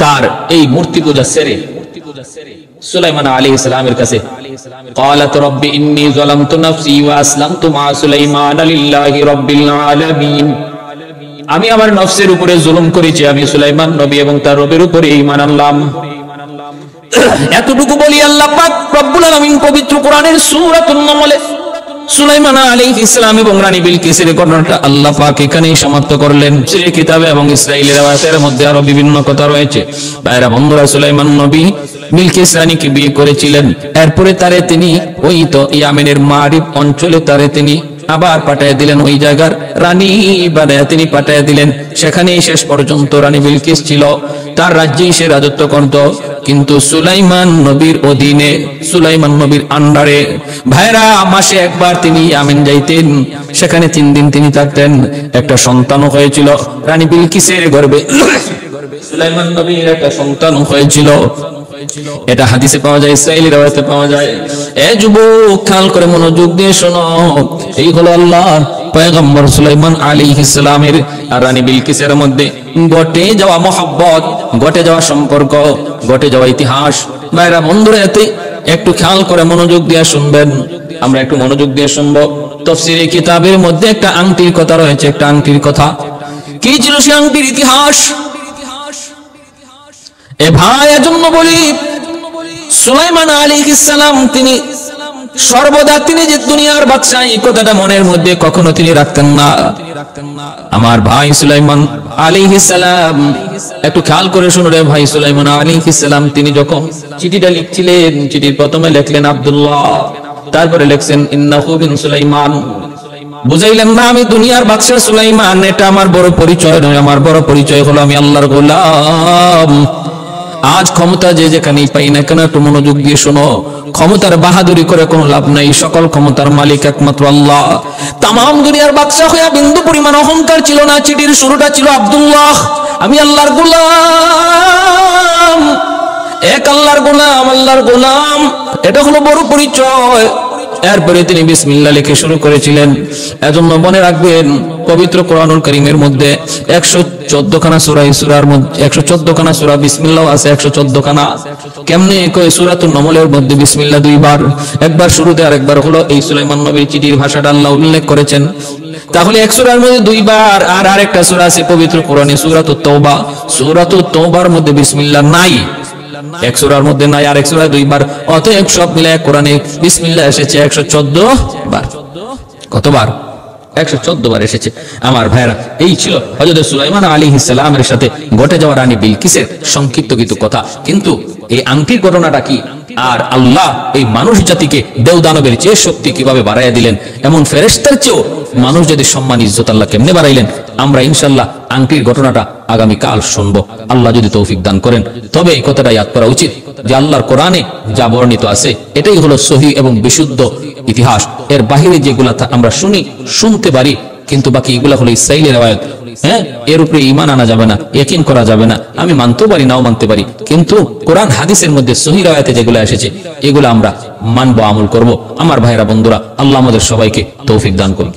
তার এই মূর্তি পূজা সেরে সুলাইমান আলাইহিস সালামের কাছে ক্বালাত রব্বি ইন্নী যালামতু নাফসি ওয়া আসলামতু মা সুলাইমান লিল্লাহি রাব্বিল আলামিন, আমি আমার নফসের উপরে জুলুম করেছি, আমি সুলাইমান নবী এবং তার রবের উপরে ঈমান আনলাম। এতটুকু বলি আল্লাহ পাক রব্বুল আলামিন পবিত্র কোরআনের সূরাতুন নামলে সুলাইমান আলাইহিস সালাম এবং রানী বিলকিসের ঘটনাটা আল্লাহ পাক এখানেই সমাপ্ত করলেন। সেই কিতাবে এবং ইসরাঈলের রাওয়ায়াতের মধ্যে আরো বিভিন্ন কথা রয়েছে। ভাইরা বন্ধুরা, সুলাইমান নবী বিলকিস রানীকে বিয়ে করেছিলেন, এরপরে তারে তিনি ওই তো ইয়ামেনের মারিব অঞ্চলে তারে তিনি আবার পাঠিয়ে দিলেন, ওই জায়গার রানী বানায় তিনি পাঠিয়ে দিলেন। সেখানেই শেষ পর্যন্ত রানী বিলকিস ছিল, তার রাজ্যেই সে রাজত্ব করত, কিন্তু সুলাইমান নবীর অধীনে, সুলাইমান নবীর আন্ডারে। ভাইরা, মাসে একবার তিনি ইয়ামেন যাইতেন, সেখানে 3 দিন তিনি থাকতেন। একটা সন্তানও হয়েছিল রানী বিলকিসের গর্ভে, সুলাইমান নবীর একটা সন্তান হয়েছিল। এটা হাদিসে পাওয়া যায়, ইসরাঈলী রাওয়ায়াতে পাওয়া যায়। এ যুবক, খেয়াল করে মনোযোগ দিয়ে শোনো, এই হলো আল্লাহর পয়গম্বর সুলাইমান আলাইহিস সালামের আর রানী বিলকিসের মধ্যে ঘটে যাওয়া মহব্বত, ঘটে যাওয়া সম্পর্ক, ঘটে যাওয়া ইতিহাস। ভাইরা বন্ধুরা, এতে একটু খেয়াল করে মনোযোগ দিয়ে শুনবেন, আমরা একটু মনোযোগ দিয়ে শুনবো। তাফসীরে কিতাবের মধ্যে একটা আংটির কথা রয়েছে, একটা আংটির কথা। কি ছিল সেই আংটির ইতিহাস? এ ভাই, এজন্য বলি সুলাইমান আলাইহিস সালাম তিনি সর্বদা তিনি যে দুনিয়ার বাদশা, এই কথাটা মনের মধ্যে কখনো তিনি রাখতেন না। আমার ভাই সুলাইমান আলাইহিস সালাম, একটু খেয়াল করে শুনুন রে ভাই, সুলাইমান আলাইহিস সালাম তিনি যখন চিঠিটা লিখছিলেন, চিঠির প্রথমে লিখলেন আব্দুল্লাহ, তারপরে লিখছেন ইন্নাহু বিন সুলাইমান। বুঝাইলেন না আমি দুনিয়ার বাদশা সুলাইমান, এটা আমার বড় পরিচয় নয়, আমার বড় পরিচয় হলো আমি আল্লাহর গোলাম। আজ ক্ষমতা যে যেখানেই পাই না কেন, একটু মনোযোগ দিয়ে শোনো, ক্ষমতার বাহাদুরি করে কোনো লাভ নাই, সকল ক্ষমতার মালিক একমাত্র আল্লাহ। তামাম দুনিয়ার বাদশা হইয়া বিন্দু পরিমাণ অহংকার ছিল না। চিঠির শুরুটা ছিল আব্দুল্লাহ, আমি আল্লাহর গোলাম, এক আল্লাহর গোলাম, আল্লাহর গোলাম, এটা হলো বড় পরিচয়। এরপরে তিনি বিসমিল্লাহ লিখে শুরু করেছিলেন। এজন্য মনে রাখবেন, পবিত্র কোরআনুল কারীমের মধ্যে 114 খানা সূরা, এই সূরার মধ্যে 114 খানা সূরা বিসমিল্লাহ আছে, 114 খানা। কেমনে কয় সূরাতুন নামলের মধ্যে বিসমিল্লাহ 2 বার, একবার শুরুতে আর একবার হলো এই সুলাইমান নবীর চিঠির ভাষাটা আল্লাহ উল্লেখ করেছেন। তাহলে এক সূরার মধ্যে দুইবার, আর আরেকটা সূরা আছে পবিত্র কোরআনে সূরাতুত তওবা, সূরাতুত তওবার মধ্যে বিসমিল্লাহ নাই, এক সূরার মধ্যে নাই, আর এক সূরায় দুইবার। অতএব সব মিলায় কোরআনে বিসমিল্লাহ এসেছে 114 বার। কতবার? 114 বার এসেছে। আমার ভাইরা, এই ছিল হযরত সুলাইমান আলাইহিস সালামের সাথে ঘটে যাওয়া রানী বিলকিসের সংক্ষিপ্ত কিছু কথা। কিন্তু এই আংটির ঘটনাটা কি, আর আল্লাহ এই মানুষ জাতিকে দেও দানবের চেয়ে শক্তি কিভাবে বাড়াইয়া দিলেন, এমন ফেরেশতার চেয়েও মানুষ যদি সম্মান ইজ্জত আল্লাহ কেমনে বাড়াইলেন, আমরা ইনশাআল্লাহ আংটির ঘটনাটা আগামী কাল শুনবো, আল্লাহ যদি তৌফিক দান করেন। তবে এই কথাটা ইয়াদ করা উচিত যে আল্লাহর কোরআনে যা বর্ণিত আছে এটাই হলো সহিহ এবং বিশুদ্ধ ইতিহাস। এর বাহিরে যেগুলা আমরা শুনতে পারি, কিন্তু বাকি এগুলা হলো ইসরাইলের রওয়ায়াত। হ্যাঁ, এর উপরে ঈমান আনা যাবে না, ইয়াকিন করা যাবে না। আমি মানতেও পারি, নাও মানতে পারি, কিন্তু কোরআন হাদিসের মধ্যে সহিহ রওয়ায়াতে যেগুলো এসেছে এগুলো আমরা মানবো, আমল করব। আমার ভাইরা বন্ধুরা, আল্লাহ আমাদের সবাইকে তৌফিক দান করুন।